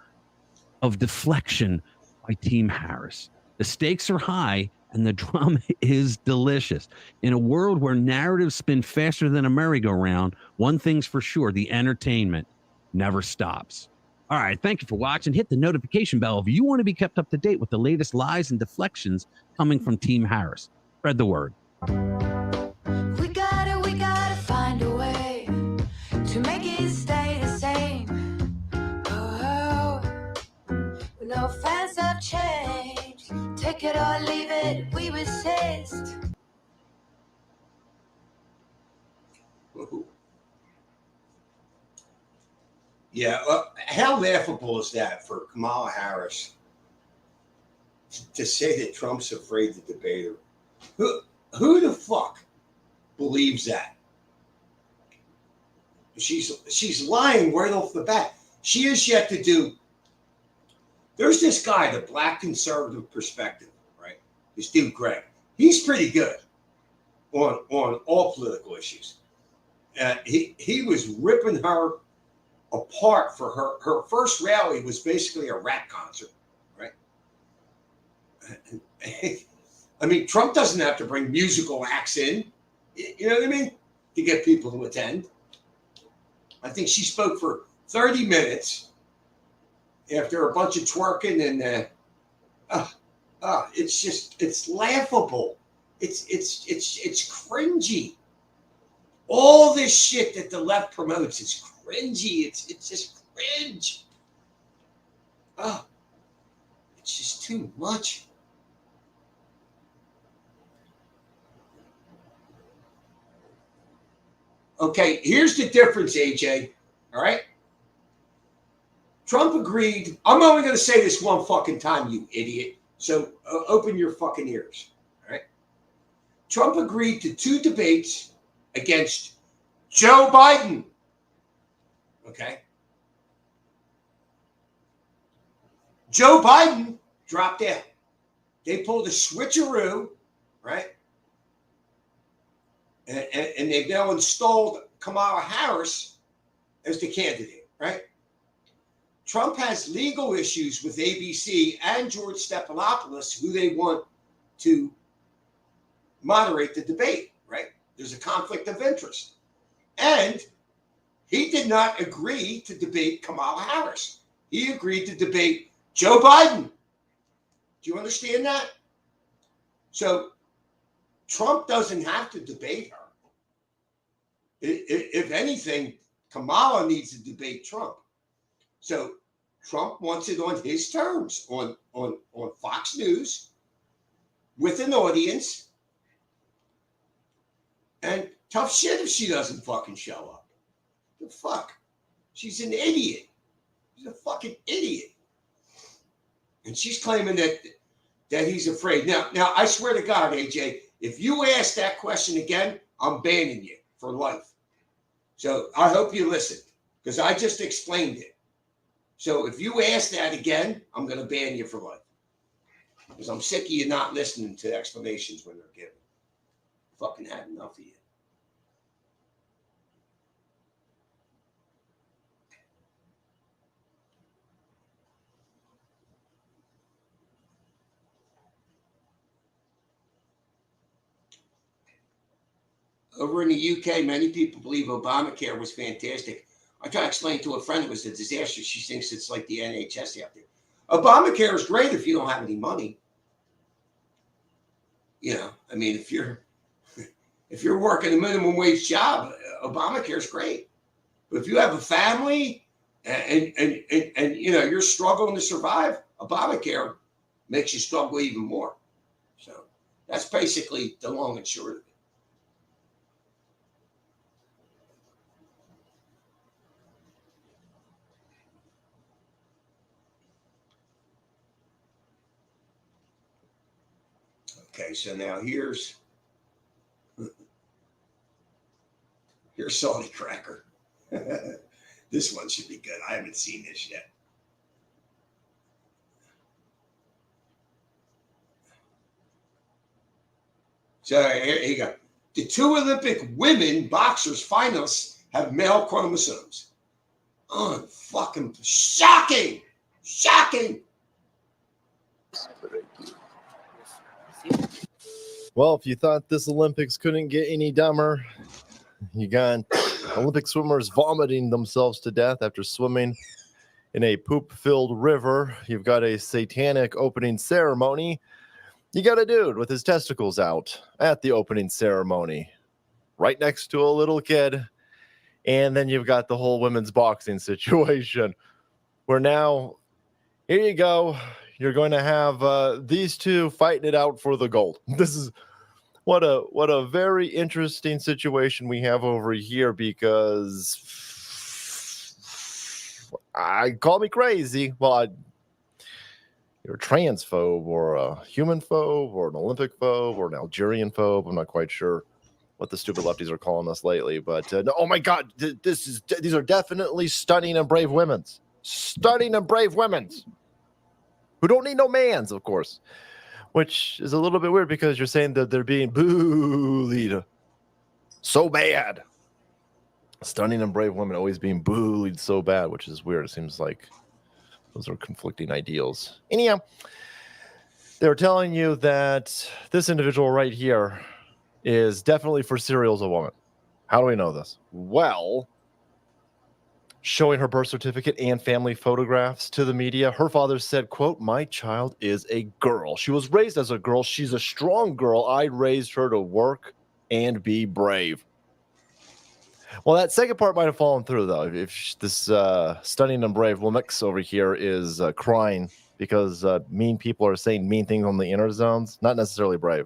of deflection by Team Harris? The stakes are high and the drama is delicious. In a world where narratives spin faster than a merry-go-round, one thing's for sure, the entertainment never stops. All right, thank you for watching. Hit the notification bell if you want to be kept up to date with the latest lies and deflections coming from Team Harris. Spread the word. We gotta find a way to make it stay the same. Oh, no fans have changed. Take it or leave it, we resist. Yeah, how laughable is that for Kamala Harris to say that Trump's afraid to debate her? Who the fuck believes that? She's lying right off the bat. She has yet to do. There's this guy, the Black Conservative Perspective, right? This dude Greg. He's pretty good on all political issues. He was ripping her apart for her first rally was basically a rap concert, right? I mean, Trump doesn't have to bring musical acts in, you know what I mean, to get people to attend. I think she spoke for 30 minutes after a bunch of twerking, and it's laughable. It's cringy. All this shit that the left promotes is cringy. It's just cringe. It's just too much. Okay, here's the difference, AJ. All right? Trump agreed. I'm only going to say this one fucking time, you idiot. So open your fucking ears. All right? Trump agreed to 2 debates against Joe Biden. Okay? Joe Biden dropped out. They pulled a switcheroo, right? And they've now installed Kamala Harris as the candidate, right? Trump has legal issues with ABC and George Stephanopoulos, who they want to moderate the debate, right? There's a conflict of interest. And he did not agree to debate Kamala Harris. He agreed to debate Joe Biden. Do you understand that? So Trump doesn't have to debate her. If anything, Kamala needs to debate Trump. So Trump wants it on his terms on Fox News with an audience. And tough shit if she doesn't fucking show up. The fuck? She's an idiot. She's a fucking idiot. And she's claiming that he's afraid. Now, I swear to God, AJ, if you ask that question again, I'm banning you for life. So I hope you listen, because I just explained it. So if you ask that again, I'm going to ban you for life. Because I'm sick of you not listening to explanations when they're given. Fucking had enough of you. Over in the UK, many people believe Obamacare was fantastic. I try to explain to a friend it was a disaster. She thinks it's like the NHS out there. Obamacare is great if you don't have any money. You know, I mean, if you're working a minimum wage job, Obamacare is great. But if you have a family and you know you're struggling to survive, Obamacare makes you struggle even more. So that's basically the long and short of it. Okay, so now here's Salty Cracker. This one should be good. I haven't seen this yet. So here you go. The 2 Olympic women boxers finalists have male chromosomes. Fucking shocking! Shocking! Well, if you thought this Olympics couldn't get any dumber, you got Olympic swimmers vomiting themselves to death after swimming in a poop-filled river. You've got a satanic opening ceremony. You got a dude with his testicles out at the opening ceremony, right next to a little kid. And then you've got the whole women's boxing situation, where now, here you go. You're going to have these two fighting it out for the gold. This is what a very interesting situation we have over here, because I call me crazy. Well, you're a transphobe or a human phobe or an Olympic phobe or an Algerian phobe. I'm not quite sure what the stupid lefties are calling us lately, but no, oh my God, these are definitely stunning and brave women's. Stunning and brave women's. Who don't need no mans, of course, which is a little bit weird because you're saying that they're being bullied so bad. Stunning and brave women always being bullied so bad, which is weird. It seems like those are conflicting ideals. Anyhow, they're telling you that this individual right here is definitely for serial as a woman. How do we know this? Well, showing her birth certificate and family photographs to the media, her father said, quote, "My child is a girl. She was raised as a girl. She's a strong girl. I raised her to work and be brave." Well, that second part might have fallen through, though. If this stunning and brave Lemix over here is crying because mean people are saying mean things on the inner zones, not necessarily brave.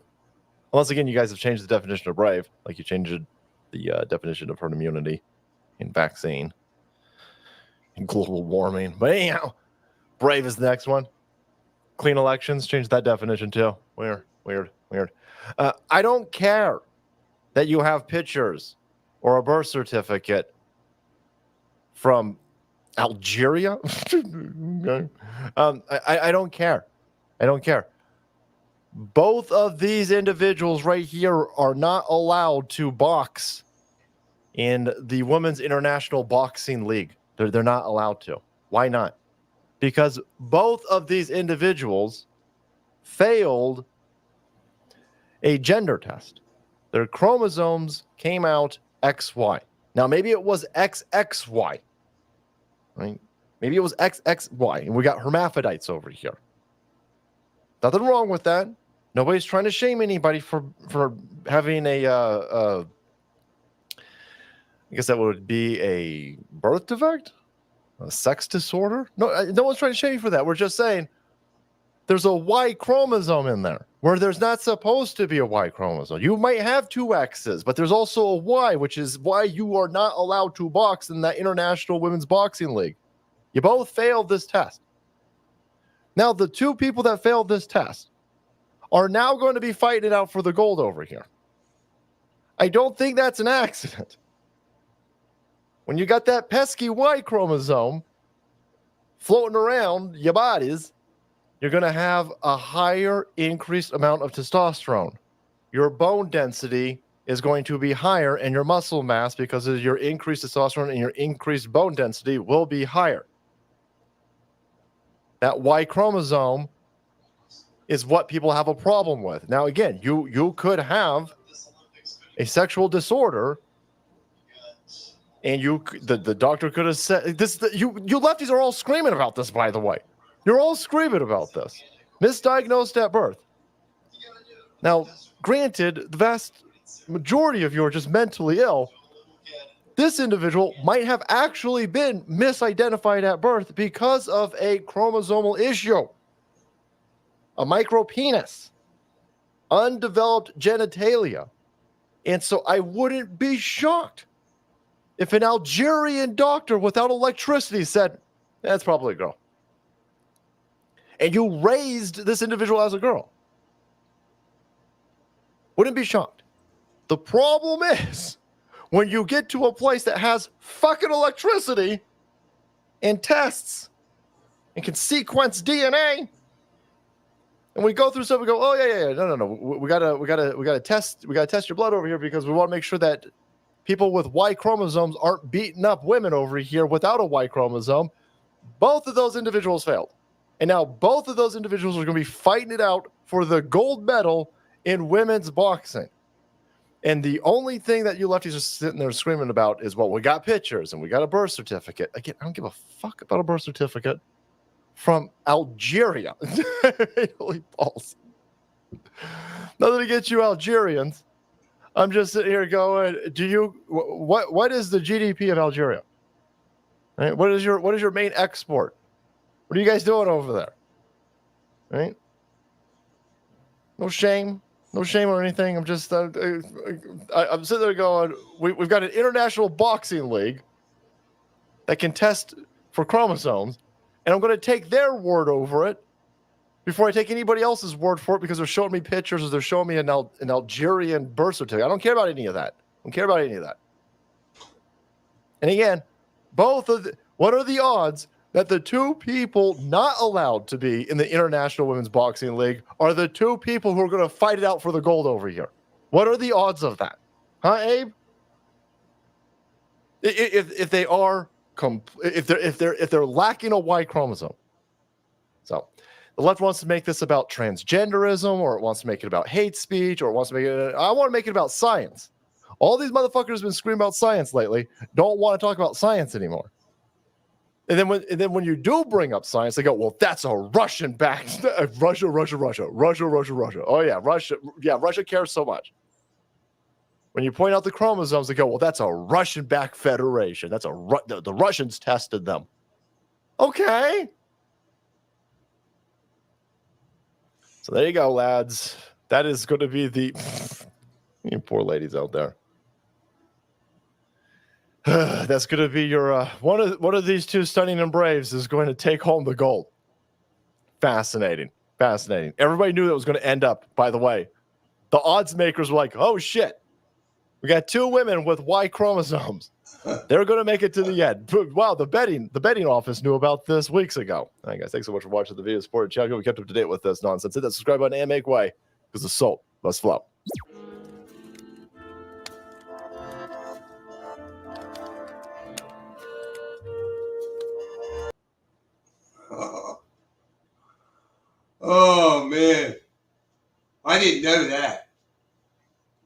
Once again, you guys have changed the definition of brave, like you changed the definition of herd immunity in vaccine. Global warming. But anyhow, brave is the next one. Clean elections, change that definition too. Weird. I don't care that you have pictures or a birth certificate from Algeria. Okay. I don't care. I don't care. Both of these individuals right here are not allowed to box in the Women's International Boxing League. They're not allowed to. Why not? Because both of these individuals failed a gender test. Their chromosomes came out XY. Now, maybe it was XXY, right? Maybe it was XXY, and we got hermaphrodites over here. Nothing wrong with that. Nobody's trying to shame anybody for having a I guess that would be a birth defect, a sex disorder. No, no one's trying to shame you for that. We're just saying there's a Y chromosome in there where there's not supposed to be a Y chromosome. You might have two X's, but there's also a Y, which is why you are not allowed to box in that International Women's Boxing League. You both failed this test. Now, the two people that failed this test are now going to be fighting it out for the gold over here. I don't think that's an accident. When you got that pesky Y chromosome floating around your bodies, you're going to have a higher increased amount of testosterone. Your bone density is going to be higher, and your muscle mass, because of your increased testosterone and your increased bone density, will be higher. That Y chromosome is what people have a problem with. Now, again, you could have a sexual disorder, and the doctor could have said this. You lefties are all screaming about this, by the way. You're all screaming about this. Misdiagnosed at birth. Now, granted, the vast majority of you are just mentally ill. This individual might have actually been misidentified at birth because of a chromosomal issue, a micropenis, undeveloped genitalia. And so I wouldn't be shocked if an Algerian doctor without electricity said, that's probably a girl. And you raised this individual as a girl. Wouldn't be shocked. The problem is, when you get to a place that has fucking electricity and tests and can sequence DNA, and we go through stuff, we go, oh yeah, no, we gotta test your blood over here because we want to make sure that people with Y chromosomes aren't beating up women over here without a Y chromosome. Both of those individuals failed, and now both of those individuals are going to be fighting it out for the gold medal in women's boxing. And the only thing that you lefties are sitting there screaming about is, well, we got pictures and we got a birth certificate. Again, I don't give a fuck about a birth certificate from Algeria. Holy balls. Nothing against you Algerians. I'm just sitting here going, what is the GDP of Algeria? Right? What is your main export? What are you guys doing over there? Right? No shame. No shame or anything. I'm just, I'm sitting there going, we've got an international boxing league that can test for chromosomes, and I'm going to take their word over it before I take anybody else's word for it because they're showing me pictures or they're showing me an Algerian birth certificate. I don't care about any of that. I don't care about any of that. And again, what are the odds that the two people not allowed to be in the International Women's Boxing League are the two people who are going to fight it out for the gold over here? What are the odds of that? Huh, Abe? If they are if they're lacking a Y chromosome. So the left wants to make this about transgenderism, or it wants to make it about hate speech, or it wants to make it. I want to make it about science. All these motherfuckers have been screaming about science lately. Don't want to talk about science anymore. And then when you do bring up science, they go, well, that's a Russian-backed Russia. Oh yeah, Russia. Yeah, Russia cares so much. When you point out the chromosomes, they go, well, that's a Russian-backed federation. That's the Russians tested them. Okay. So there you go, lads. That is going to be the you poor ladies out there. That's going to be your one of these two stunning and braves is going to take home the gold. Fascinating. Everybody knew that was going to end up, by the way. The odds makers were like, oh shit, we got two women with Y chromosomes. They're going to make it to the end. Wow, the betting office knew about this weeks ago. All right, guys, thanks so much for watching the video support channel. We kept up to date with this nonsense. Hit that subscribe button and make way, because the soul must flow. Oh man, I didn't know that.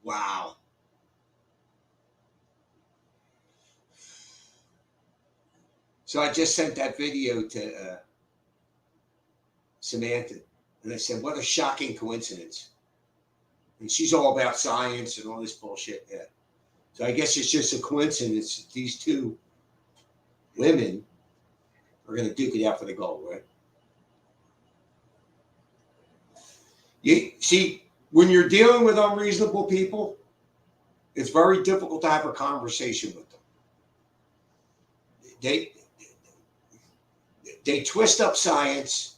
Wow. So I just sent that video to Samantha, and I said, what a shocking coincidence. And she's all about science and all this bullshit. Yeah. So I guess it's just a coincidence that these two women are going to duke it out for the gold, right? You see, when you're dealing with unreasonable people, it's very difficult to have a conversation with them. They twist up science.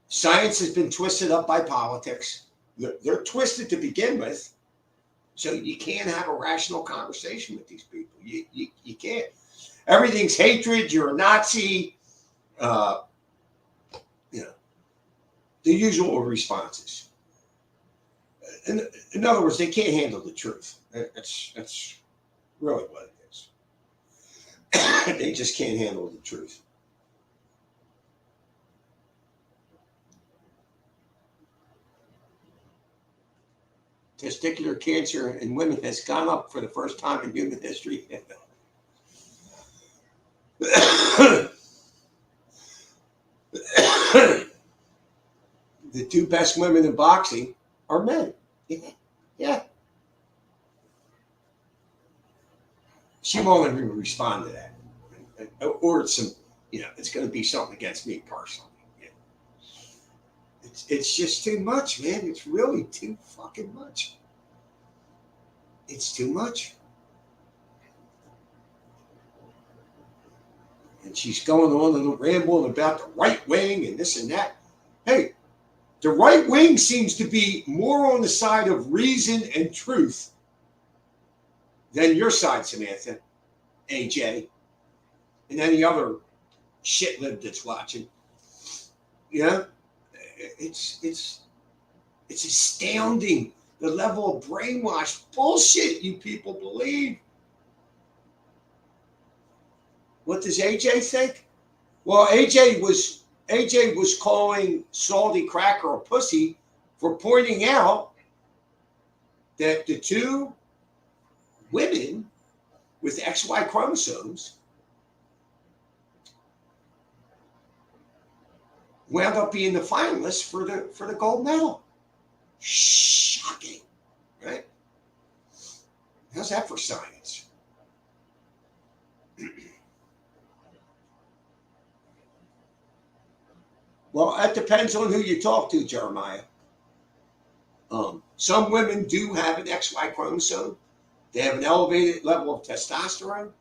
Science has been twisted up by politics. They're twisted to begin with. So you can't have a rational conversation with these people. You can't. Everything's hatred. You're a Nazi. You know, the usual responses. In other words, they can't handle the truth. That's really what it is. They just can't handle the truth. Testicular cancer in women has gone up for the first time in human history. The two best women in boxing are men. Yeah. She won't even respond to that. Or it's some, it's going to be something against me personally. Yeah. It's just too much, man. It's really too fucking much. It's too much. And she's going on and rambling about the right wing and this and that. Hey, the right wing seems to be more on the side of reason and truth than your side, Samantha, AJ, and any other shitlib that's watching. Yeah, it's astounding the level of brainwashed bullshit you people believe. What does AJ think? Well, AJ was calling Salty Cracker a pussy for pointing out that the two women with XY chromosomes wound up being the finalists for the gold medal. Shocking, right? How's that for science? Well, that depends on who you talk to, Jeremiah. Some women do have an XY chromosome. They have an elevated level of testosterone.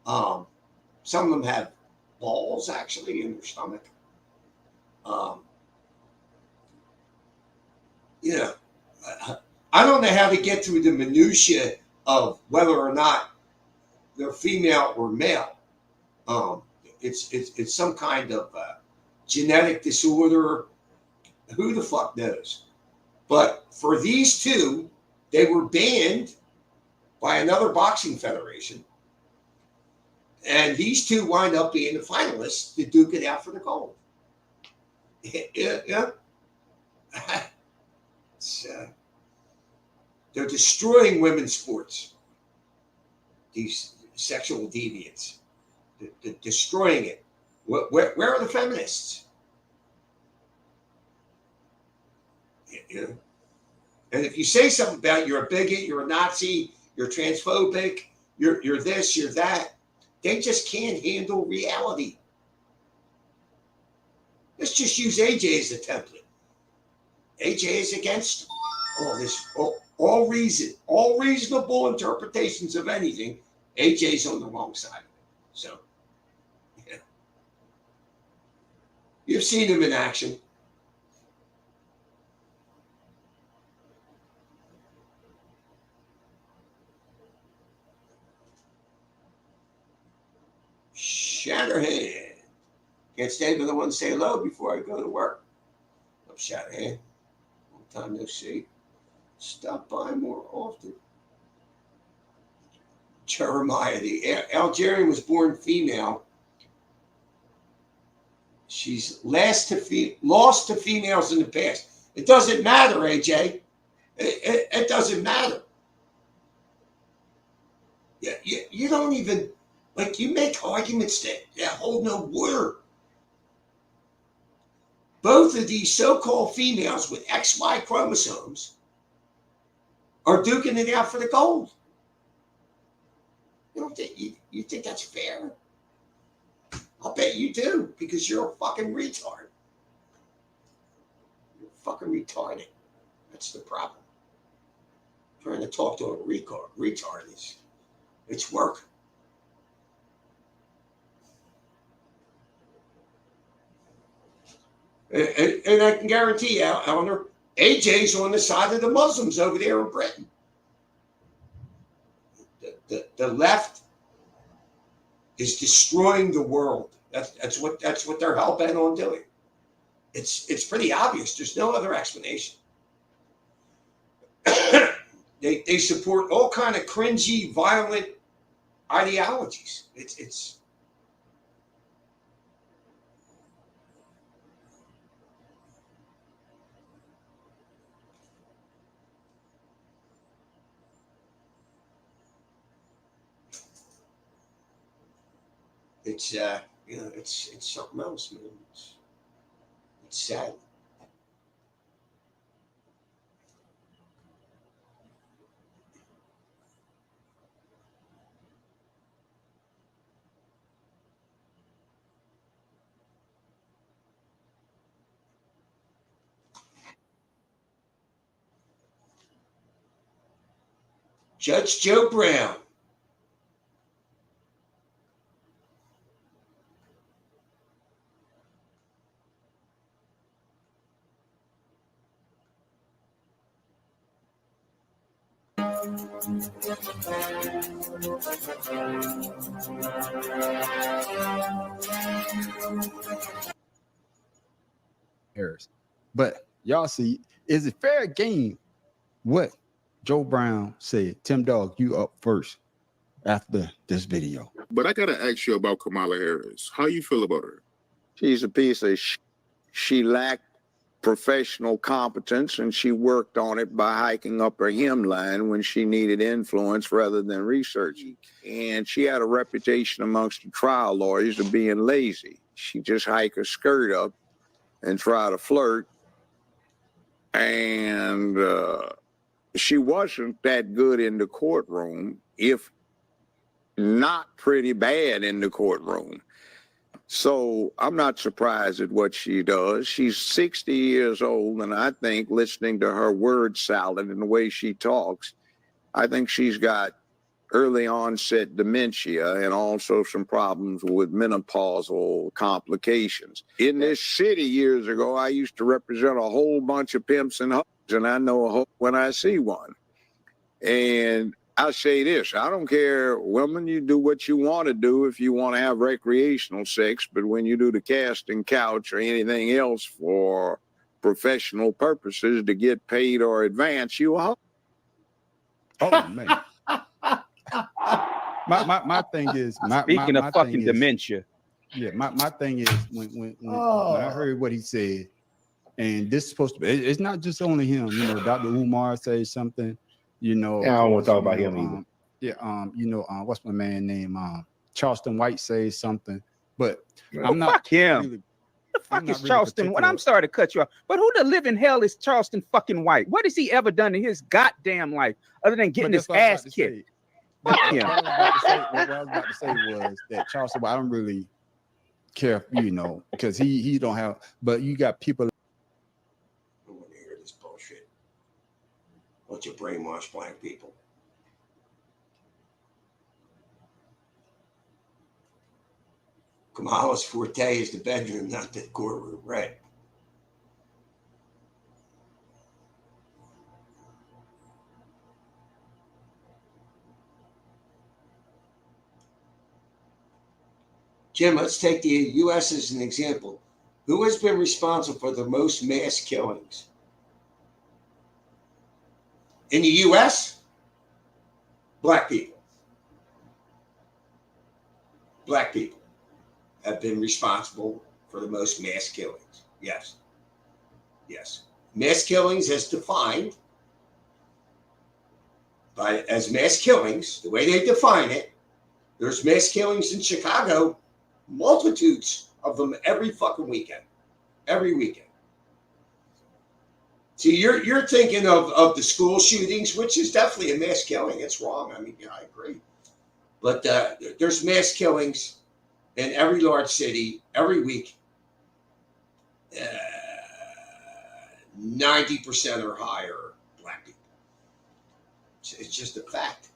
Some of them have balls, actually, in their stomach. I don't know how to get through the minutiae of whether or not they're female or male. It's some kind of genetic disorder. Who the fuck knows? But for these two, they were banned by another boxing federation. And these two wind up being the finalists to duke it out for the gold. Yeah. They're destroying women's sports. These sexual deviants. They're destroying it. Where are the feminists? Yeah. And if you say something about it, you're a bigot, you're a Nazi, you're transphobic, you're this, you're that, they just can't handle reality. Let's just use AJ as a template. AJ is against all this, all reasonable interpretations of anything. AJ's on the wrong side of it. So, yeah. You've seen him in action. Shatterhand. Can't stay for the one to say hello before I go to work. I'm Shatterhand. Long time no see. Stop by more often. Jeremiah, the Algerian was born female. She's lost to females in the past. It doesn't matter, AJ. It doesn't matter. You don't even, you make arguments that hold no water. Both of these so-called females with XY chromosomes are duking it out for the gold. You don't think you think that's fair? I'll bet you do, because you're a fucking retard. You're fucking retarded. That's the problem. Trying to talk to a retard is it's work. And I can guarantee you, Eleanor, AJ's on the side of the Muslims over there in Britain. The left is destroying the world. That's what they're hell bent on doing. It's pretty obvious. There's no other explanation. They support all kind of cringy, violent ideologies. It's it's something else, man. It's sad. Judge Joe Brown. Harris. But y'all see, is it fair game what Joe Brown said? Tim Dog, you up first after this video. But I gotta ask you about Kamala Harris. How you feel about her? She's a piece of she lacked professional competence, and she worked on it by hiking up her hemline when she needed influence rather than research. And she had a reputation amongst the trial lawyers of being lazy. She just hike her skirt up and try to flirt. And she wasn't that good in the courtroom, if not pretty bad in the courtroom. So I'm not surprised at what she does. She's 60 years old, and I think, listening to her word salad and the way she talks, I think she's got early onset dementia and also some problems with menopausal complications. In this city years ago, I used to represent a whole bunch of pimps and hoes, and I know a hoe when I see one. And I'll say this, I don't care, women, you do what you want to do if you want to have recreational sex, but when you do the casting couch or anything else for professional purposes to get paid or advance, you are. Oh, man. my thing is, Speaking of fucking is, dementia. Yeah, my thing is when I heard what he said, and this is supposed to be, it's not just only him, you know, Dr. Umar says something. You know, yeah, I don't want to talk about him either. You know, what's my man name? Charleston White says something, but I'm not. Fuck him. Really, the fuck is really Charleston? When I'm sorry to cut you off, but who the living hell is Charleston fucking White? What has he ever done in his goddamn life other than getting his ass kicked? Fuck him. What I was about to say was that Charleston White, I don't really care, you know, because he don't have. But you got people. I don't want to hear this bullshit. Bunch of brainwashed black people. Kamala's forte is the bedroom, not the courtroom, right? Jim, let's take the U.S. as an example. Who has been responsible for the most mass killings? In the U.S., black people. Black people have been responsible for the most mass killings. Yes. Yes. Mass killings as defined as mass killings, the way they define it, there's mass killings in Chicago, multitudes of them every fucking weekend. Every weekend. See, you're thinking of the school shootings, which is definitely a mass killing. It's wrong. I mean, yeah, I agree. But there's mass killings in every large city every week. 90% or higher black people. It's just a fact.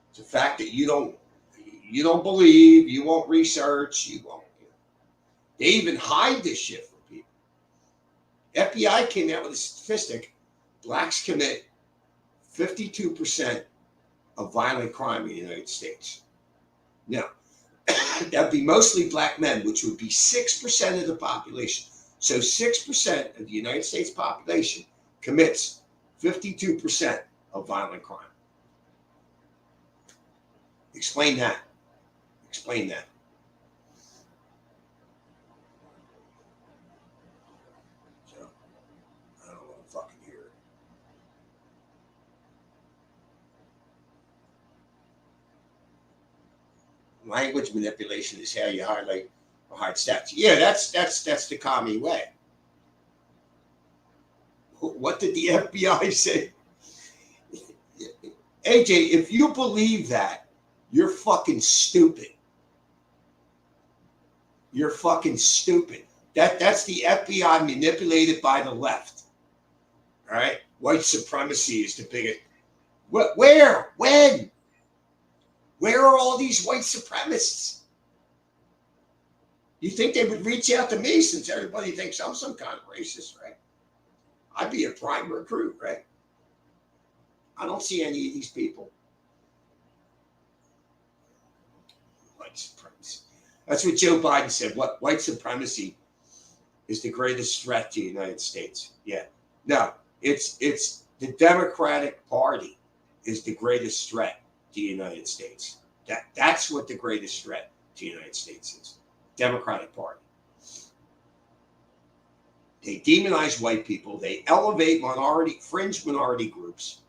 It's a fact that you don't believe, you won't research, you won't. They even hide this shit from people. FBI came out with a statistic: blacks commit 52% of violent crime in the United States. Now, that'd be mostly black men, which would be 6% of the population. So 6% of the United States population commits 52% of violent crime. Explain that. Explain that. So, I don't want to fucking hear it. Language manipulation is how you highlight or hide stats. Yeah, that's the commie way. What did the FBI say? AJ, if you believe that, you're fucking stupid. You're fucking stupid. That's the FBI manipulated by the left. All right? White supremacy is the biggest. Where? When? Where are all these white supremacists? You think they would reach out to me since everybody thinks I'm some kind of racist, right? I'd be a prime recruit, right? I don't see any of these people. White supremacy. That's what Joe Biden said. What white supremacy is the greatest threat to the United States. Yeah. No, it's the Democratic Party is the greatest threat to the United States. That's what the greatest threat to the United States is. Democratic Party. They demonize white people. They elevate fringe minority groups.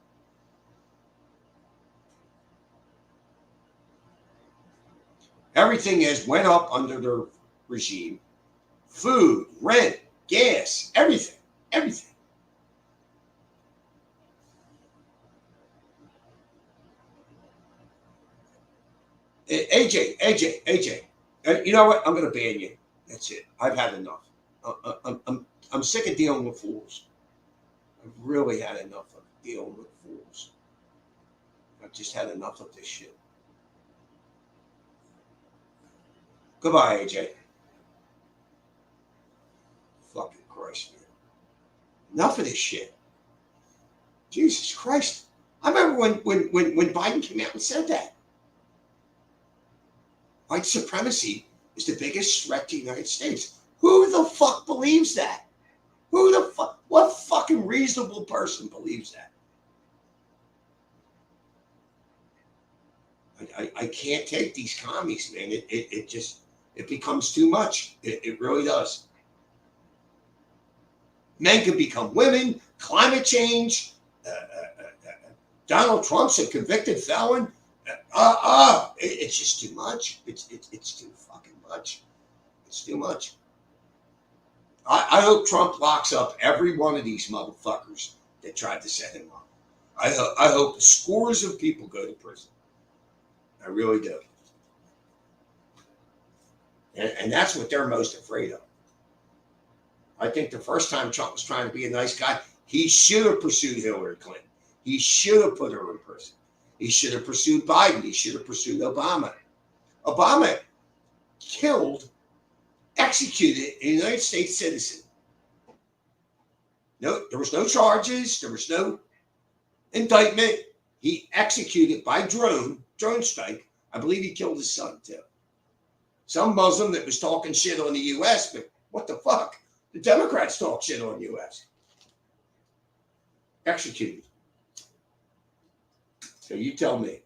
Everything has went up under their regime. Food, rent, gas, everything. Everything. AJ. You know what? I'm going to ban you. That's it. I've had enough. I'm sick of dealing with fools. I've really had enough of dealing with fools. I've just had enough of this shit. Goodbye, AJ. Fucking Christ, man. Enough of this shit. Jesus Christ. I remember when Biden came out and said that. White supremacy is the biggest threat to the United States. Who the fuck believes that? What fucking reasonable person believes that? I can't take these commies, man. It becomes too much. It really does. Men can become women, climate change, Donald Trump's a convicted felon. It's just too much. It's too fucking much. It's too much. I hope Trump locks up every one of these motherfuckers that tried to set him up. I hope scores of people go to prison. I really do. And that's what they're most afraid of. I think the first time Trump was trying to be a nice guy, he should have pursued Hillary Clinton. He should have put her in prison. He should have pursued Biden. He should have pursued Obama. Obama executed a United States citizen. No, there was no charges. There was no indictment. He executed by drone strike. I believe he killed his son too. Some Muslim that was talking shit on the U.S., but what the fuck? The Democrats talk shit on the U.S. Executed. So you tell me.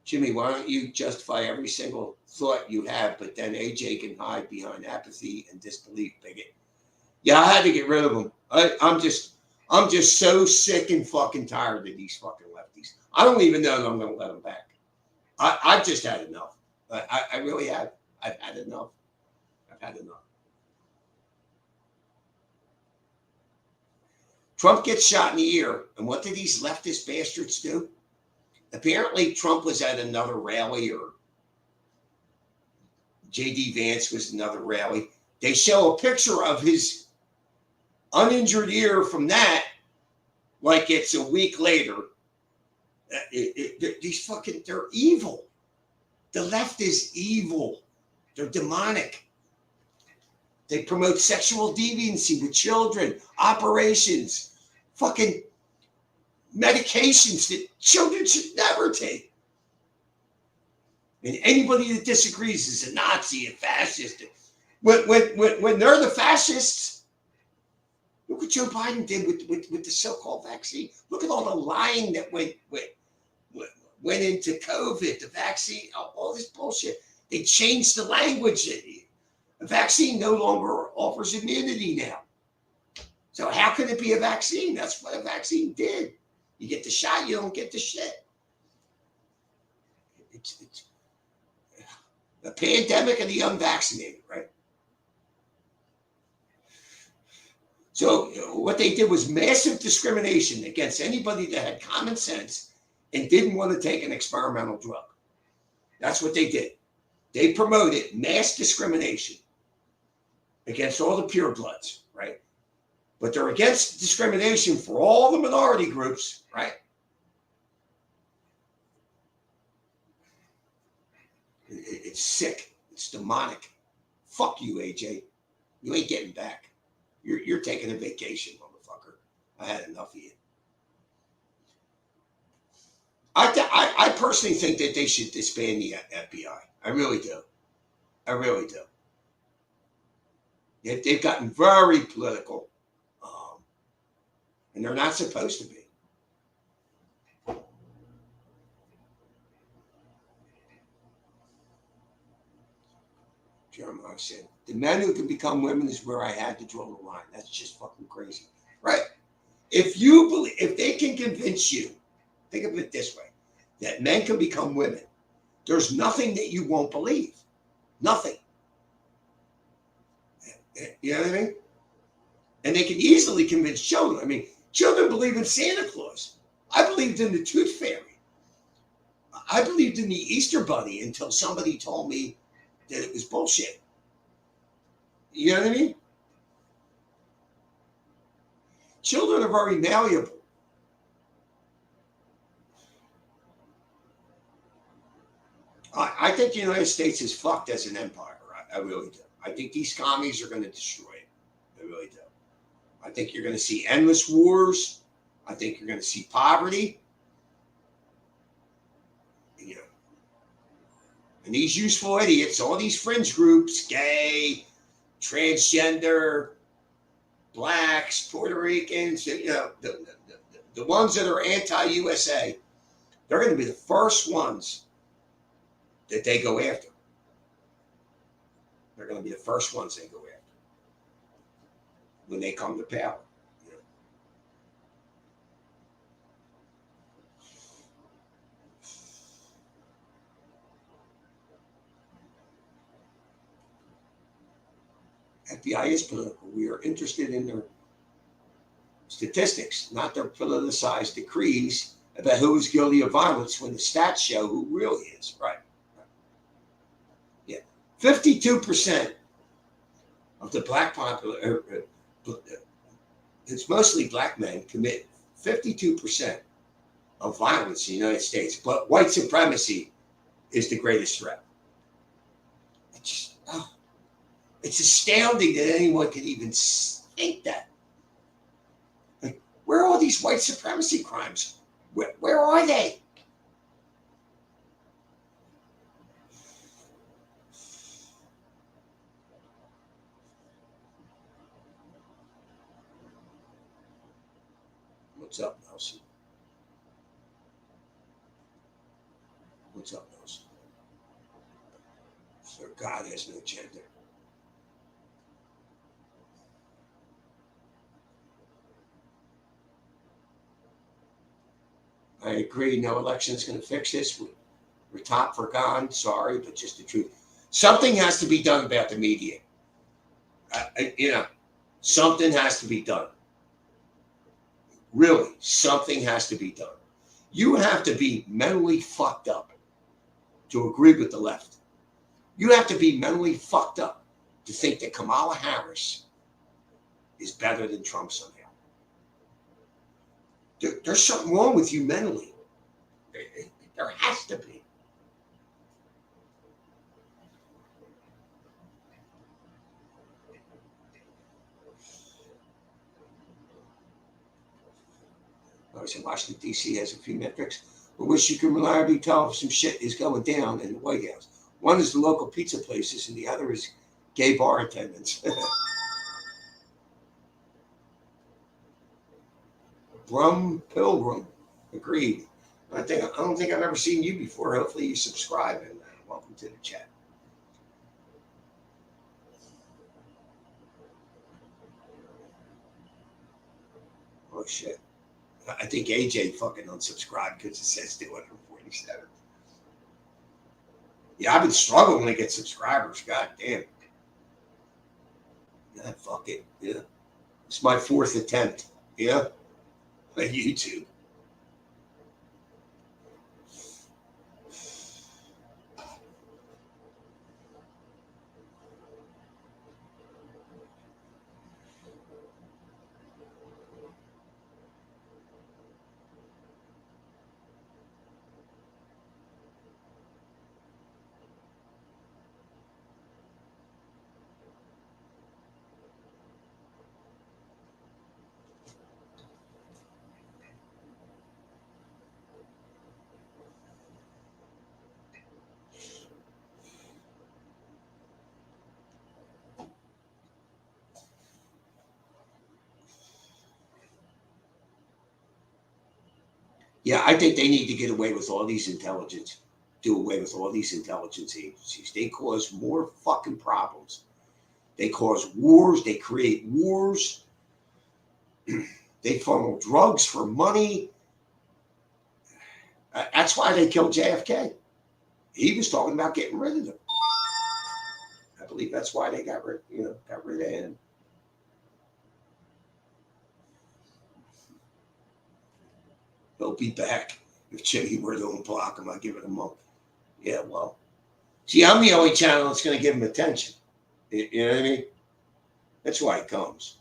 Jimmy, why don't you justify every single thought you have, but then AJ can hide behind apathy and disbelief, bigot? Yeah, I had to get rid of them. I'm just so sick and fucking tired of these fucking lefties. I don't even know that I'm going to let them back. I've just had enough. I really have. I've had enough. I've had enough. Trump gets shot in the ear. And what did these leftist bastards do? Apparently, Trump was at another rally, or J.D. Vance was another rally. They show a picture of his uninjured ear from that, like it's a week later. These fucking, they're evil. The left is evil. They're demonic. They promote sexual deviancy with children, operations, fucking medications that children should never take. And anybody that disagrees is a Nazi, a fascist. When they're the fascists, look what Joe Biden did with the so-called vaccine. Look at all the lying that went into COVID, the vaccine, all this bullshit. They changed the language. A vaccine no longer offers immunity now. So how can it be a vaccine? That's what a vaccine did. You get the shot, you don't get the shit. It's a pandemic of the unvaccinated, right? So what they did was massive discrimination against anybody that had common sense and didn't want to take an experimental drug. That's what they did. They promoted mass discrimination against all the purebloods, right? But they're against discrimination for all the minority groups, right? It's sick. It's demonic. Fuck you, AJ. You ain't getting back. You're taking a vacation, motherfucker. I had enough of you. I personally think that they should disband the FBI. I really do. I really do. They've gotten very political, and they're not supposed to be. Jeremiah said, the men who can become women is where I had to draw the line. That's just fucking crazy. Right? If they can convince you, think of it this way, that men can become women, there's nothing that you won't believe. Nothing. You know what I mean? And they can easily convince children. I mean, children believe in Santa Claus. I believed in the Tooth Fairy. I believed in the Easter Bunny until somebody told me that it was bullshit. You know what I mean? Children are very malleable. I think the United States is fucked as an empire. I really do. I think these commies are going to destroy it. I really do. I think you're going to see endless wars. I think you're going to see poverty. You know. And these useful idiots, all these fringe groups, gay, transgender, blacks, Puerto Ricans, you know, the ones that are anti-USA, they're going to be the first ones that they go after. They're going to be the first ones they go after when they come to power. You know. FBI is political. We are interested in their statistics, not their politicized decrees about who is guilty of violence when the stats show who really is. Right. 52% of the black population, it's mostly black men, commit 52% of violence in the United States. But white supremacy is the greatest threat. It's astounding that anyone can even think that. Like, where are all these white supremacy crimes? Where are they? What's up, Nelson? What's up, Nelson? So God has no gender. I agree. No election is going to fix this. We're top for gone. Sorry, but just the truth. Something has to be done about the media. Something has to be done. Really, something has to be done. You have to be mentally fucked up to agree with the left. You have to be mentally fucked up to think that Kamala Harris is better than Trump somehow. There's something wrong with you mentally. There has to be. I was in Washington, D.C. has a few metrics, but which you can reliably tell if some shit is going down in the White House. One is the local pizza places, and the other is gay bar attendants. Brum Pilgrim, agreed. I don't think I've ever seen you before. Hopefully you subscribe, and welcome to the chat. Oh shit. I think AJ fucking unsubscribed because it says 247. Yeah, I've been struggling to get subscribers. God damn. Yeah, fuck it. Yeah. It's my 4th attempt. Yeah. On YouTube. Yeah, I think they need to get away with all these intelligence, do away with all these intelligence agencies. They cause more fucking problems. They cause wars. They create wars. They funnel drugs for money. That's why they killed JFK. He was talking about getting rid of them. I believe that's why they got rid of him. He'll be back. If Jimmy were to unblock him, I'd give it a month. Yeah, well. See, I'm the only channel that's going to give him attention. You know what I mean? That's why he comes.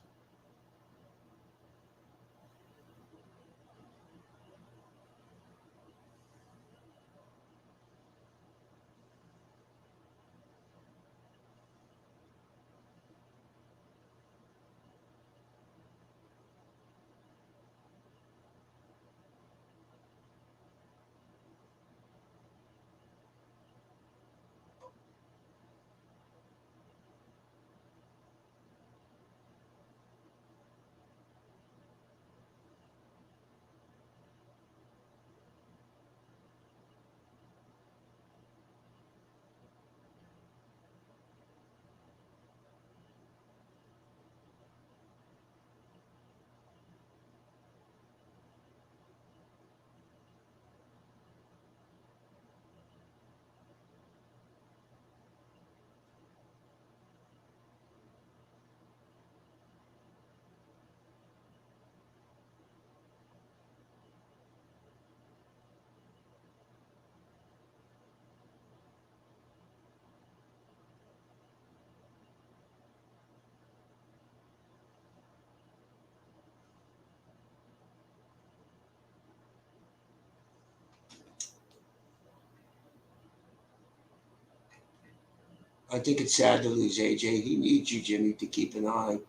I think it's sad to lose AJ. He needs you, Jimmy, to keep an eye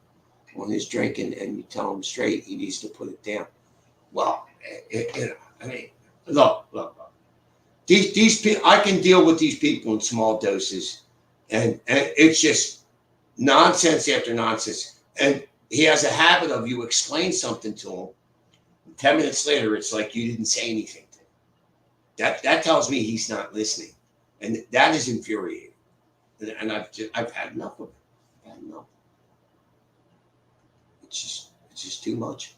on his drinking, and you tell him straight he needs to put it down. Well, I mean, look. These people, I can deal with these people in small doses, and it's just nonsense after nonsense. And he has a habit of you explain something to him. 10 minutes later, it's like you didn't say anything to him. That tells me he's not listening, and that is infuriating. And I've had enough of it. I've had enough. It's just too much.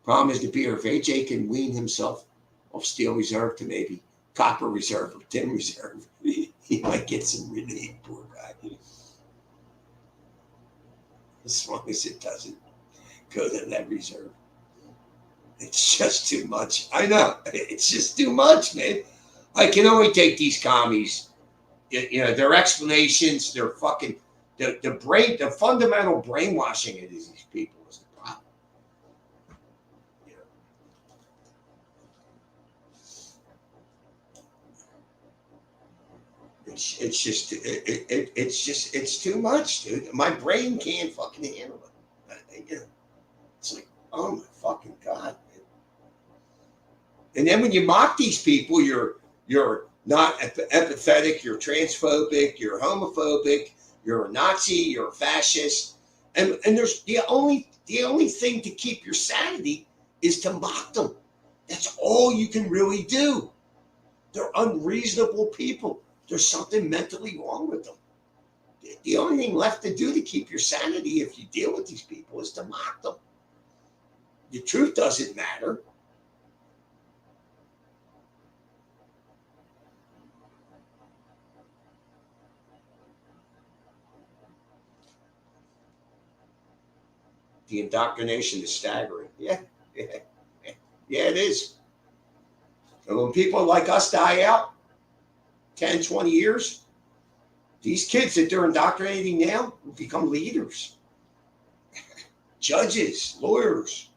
Problem is the beer. If AJ can wean himself off Steel Reserve to maybe Copper Reserve or Tin Reserve, he might get some relief. Poor guy. As long as it doesn't go to that reserve. It's just too much. I know. It's just too much, man. I can only take these commies. You know, their explanations, their fucking, the fundamental brainwashing of these people is the problem. You know. It's too much, dude. My brain can't fucking handle it. You know, it's like, oh my fucking God, man. And then when you mock these people, you're not empathetic, you're transphobic, you're homophobic, you're a Nazi, you're a fascist. And there's the only thing to keep your sanity is to mock them. That's all you can really do. They're unreasonable people. There's something mentally wrong with them. The only thing left to do to keep your sanity if you deal with these people is to mock them. The truth doesn't matter. The indoctrination is staggering. Yeah, it is. And when people like us die out, 10, 20 years, these kids that they're indoctrinating now will become leaders, judges, lawyers.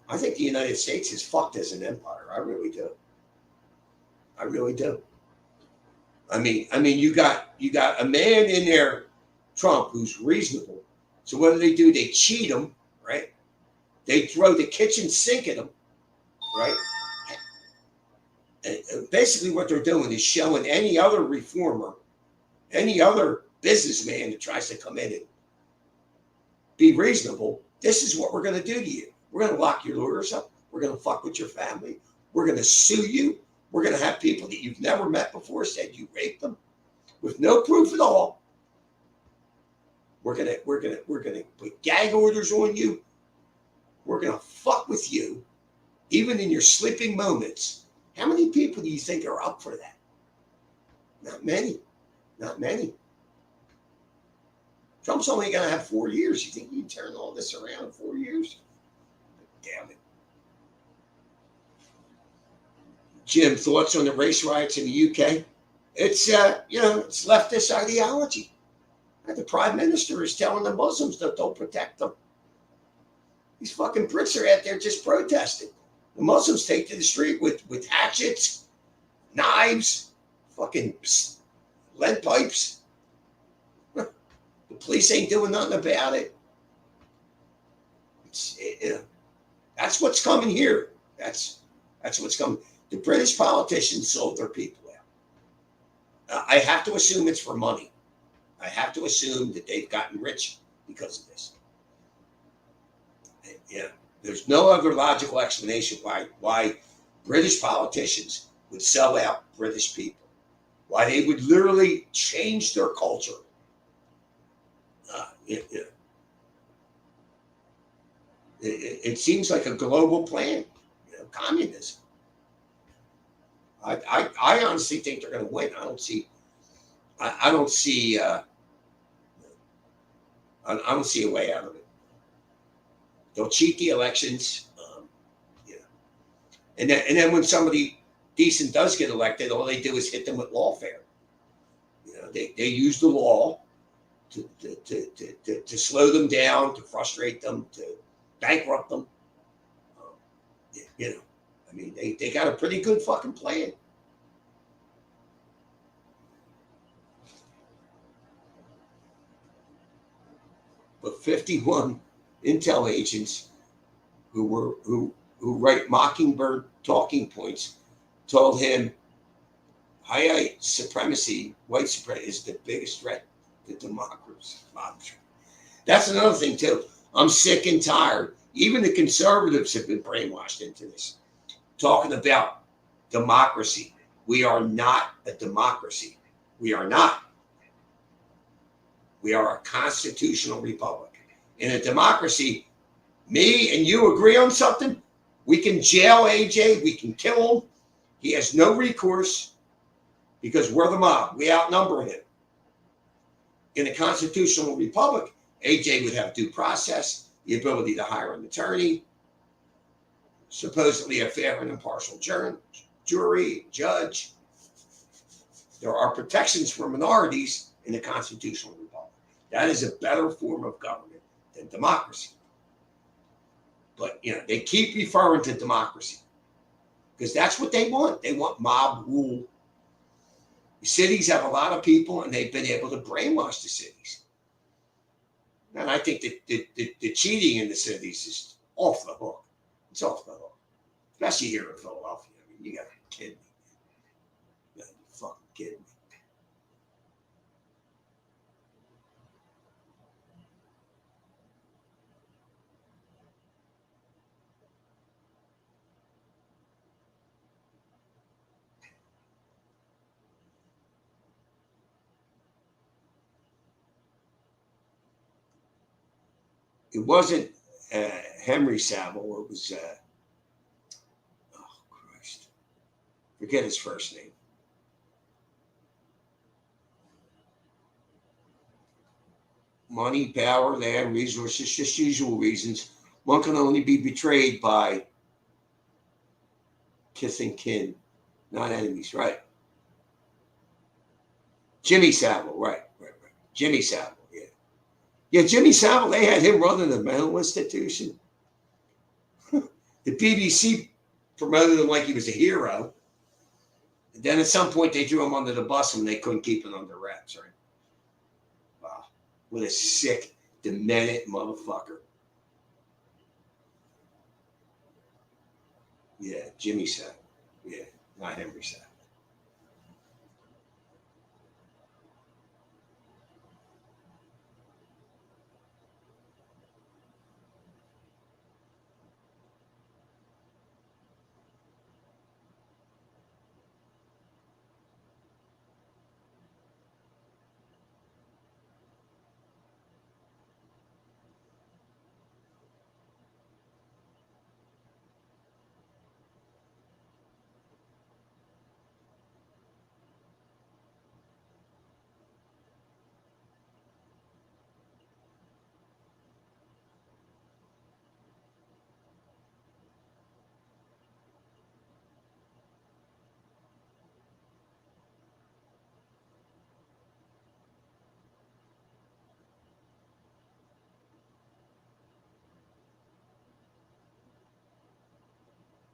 I think the United States is fucked as an empire. I really do. I really do. I mean, you got a man in there, Trump, who's reasonable. So what do? They cheat him, right? They throw the kitchen sink at him, right? And basically what they're doing is showing any other reformer, any other businessman that tries to come in and be reasonable, this is what we're going to do to you. We're going to lock your lawyers up. We're going to fuck with your family. We're going to sue you. We're going to have people that you've never met before said you raped them with no proof at all. We're gonna put gag orders on you. We're gonna fuck with you, even in your sleeping moments. How many people do you think are up for that? Not many. Not many. Trump's only gonna have 4 years. You think you can turn all this around in 4 years? Damn it. Jim, thoughts on the race riots in the UK? It's it's leftist ideology. The prime minister is telling the Muslims that they'll protect them. These fucking Brits are out there just protesting. The Muslims take to the street with hatchets, knives, fucking lead pipes. The police ain't doing nothing about it. That's what's coming here. That's what's coming. The British politicians sold their people out. I have to assume it's for money. I have to assume that they've gotten rich because of this. Yeah, there's no other logical explanation why British politicians would sell out British people, why they would literally change their culture. It seems like a global plan, communism. I honestly think they're going to win. I don't see a way out of it. They'll cheat the elections, and then when somebody decent does get elected, all they do is hit them with lawfare. They use the law to slow them down, to frustrate them, to bankrupt them. They got a pretty good fucking plan. But 51 intel agents who write Mockingbird talking points told him white supremacy is the biggest threat to democracy. That's another thing too. I'm sick and tired. Even the conservatives have been brainwashed into this, talking about democracy. We are not a democracy. We are not. We are a constitutional republic. In a democracy, me and you agree on something, we can jail AJ, we can kill him. He has no recourse because we're the mob. We outnumber him. In a constitutional republic, AJ would have due process, the ability to hire an attorney, supposedly a fair and impartial jury, judge. There are protections for minorities in the constitutional republic. That is a better form of government than democracy. But they keep referring to democracy because that's what they want. They want mob rule. The cities have a lot of people, and they've been able to brainwash the cities. And I think that the cheating in the cities is off the hook. It's off the hook, especially here in Philadelphia. I mean, you got to be kidding me. You got to be fucking kidding me. It wasn't Henry Savile. It was, oh, Christ. Forget his first name. Money, power, land, resources, just usual reasons. One can only be betrayed by kith and kin, not enemies, right? Jimmy Savile, right. Jimmy Savile, yeah. Yeah, Jimmy Savile, they had him running the mental institution. The BBC promoted him like he was a hero. And then at some point they threw him under the bus and they couldn't keep him under wraps, right? Wow. What a sick, demented motherfucker. Yeah, Jimmy Savile. Yeah, not Henry Savile.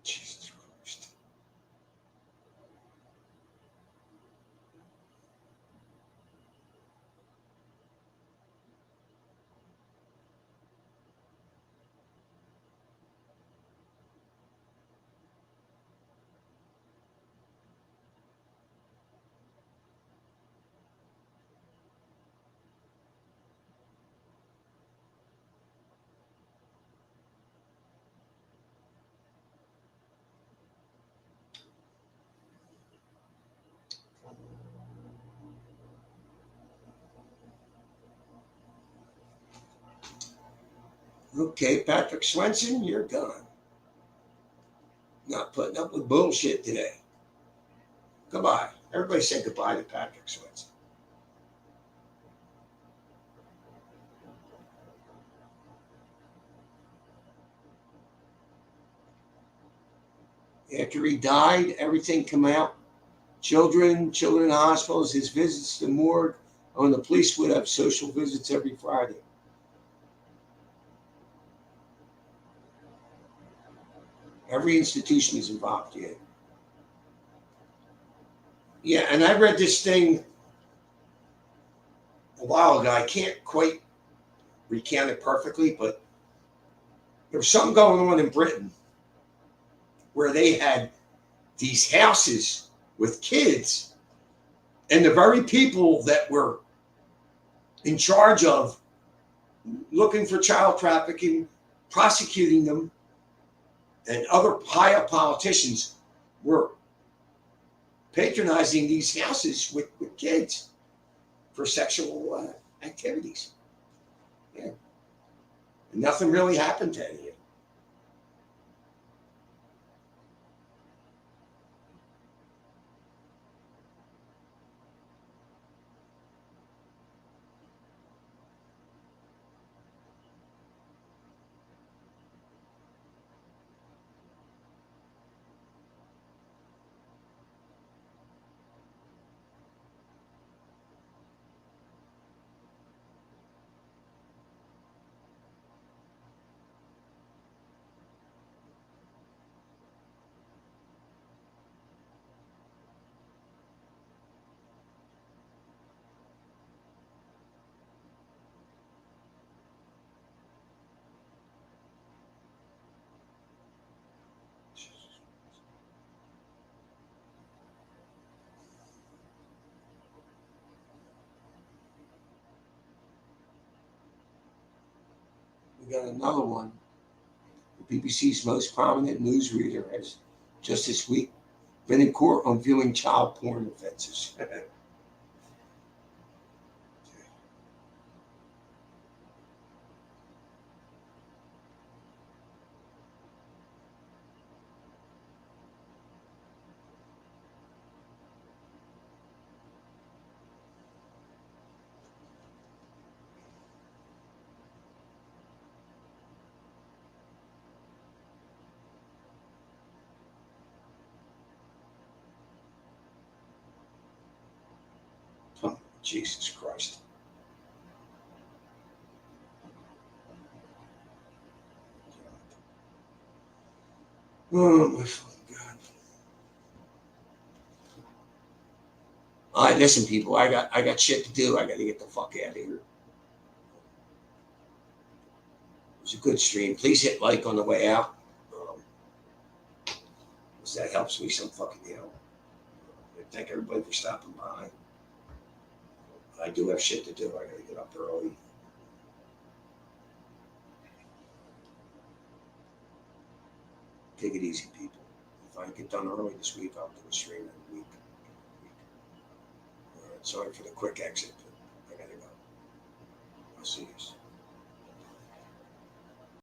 Jesus Christ. Okay, Patrick Swenson, you're gone. Not putting up with bullshit today. Goodbye. Everybody say goodbye to Patrick Swenson. After he died, everything came out. Children in hospitals, his visits to the morgue. Oh, and the police would have social visits every Friday. Every institution is involved, yeah. Yeah, and I read this thing a while ago. I can't quite recount it perfectly, but there was something going on in Britain where they had these houses with kids, and the very people that were in charge of looking for child trafficking, prosecuting them, and other high up politicians were patronizing these houses with kids for sexual activities. Yeah. And nothing really happened to any of it. We got another one. The BBC's most prominent newsreader has just this week been in court on viewing child porn offenses. Oh, Jesus Christ. Oh my fucking God. All right, listen, people. I got shit to do. I got to get the fuck out of here. It was a good stream. Please hit like on the way out. Because that helps me some fucking hell. Thank everybody for stopping by. I do have shit to do. I got to get up early. Take it easy, people. If I get done early this week, I'll do a stream in a week. All right, sorry for the quick exit, but I gotta go. I'll see you.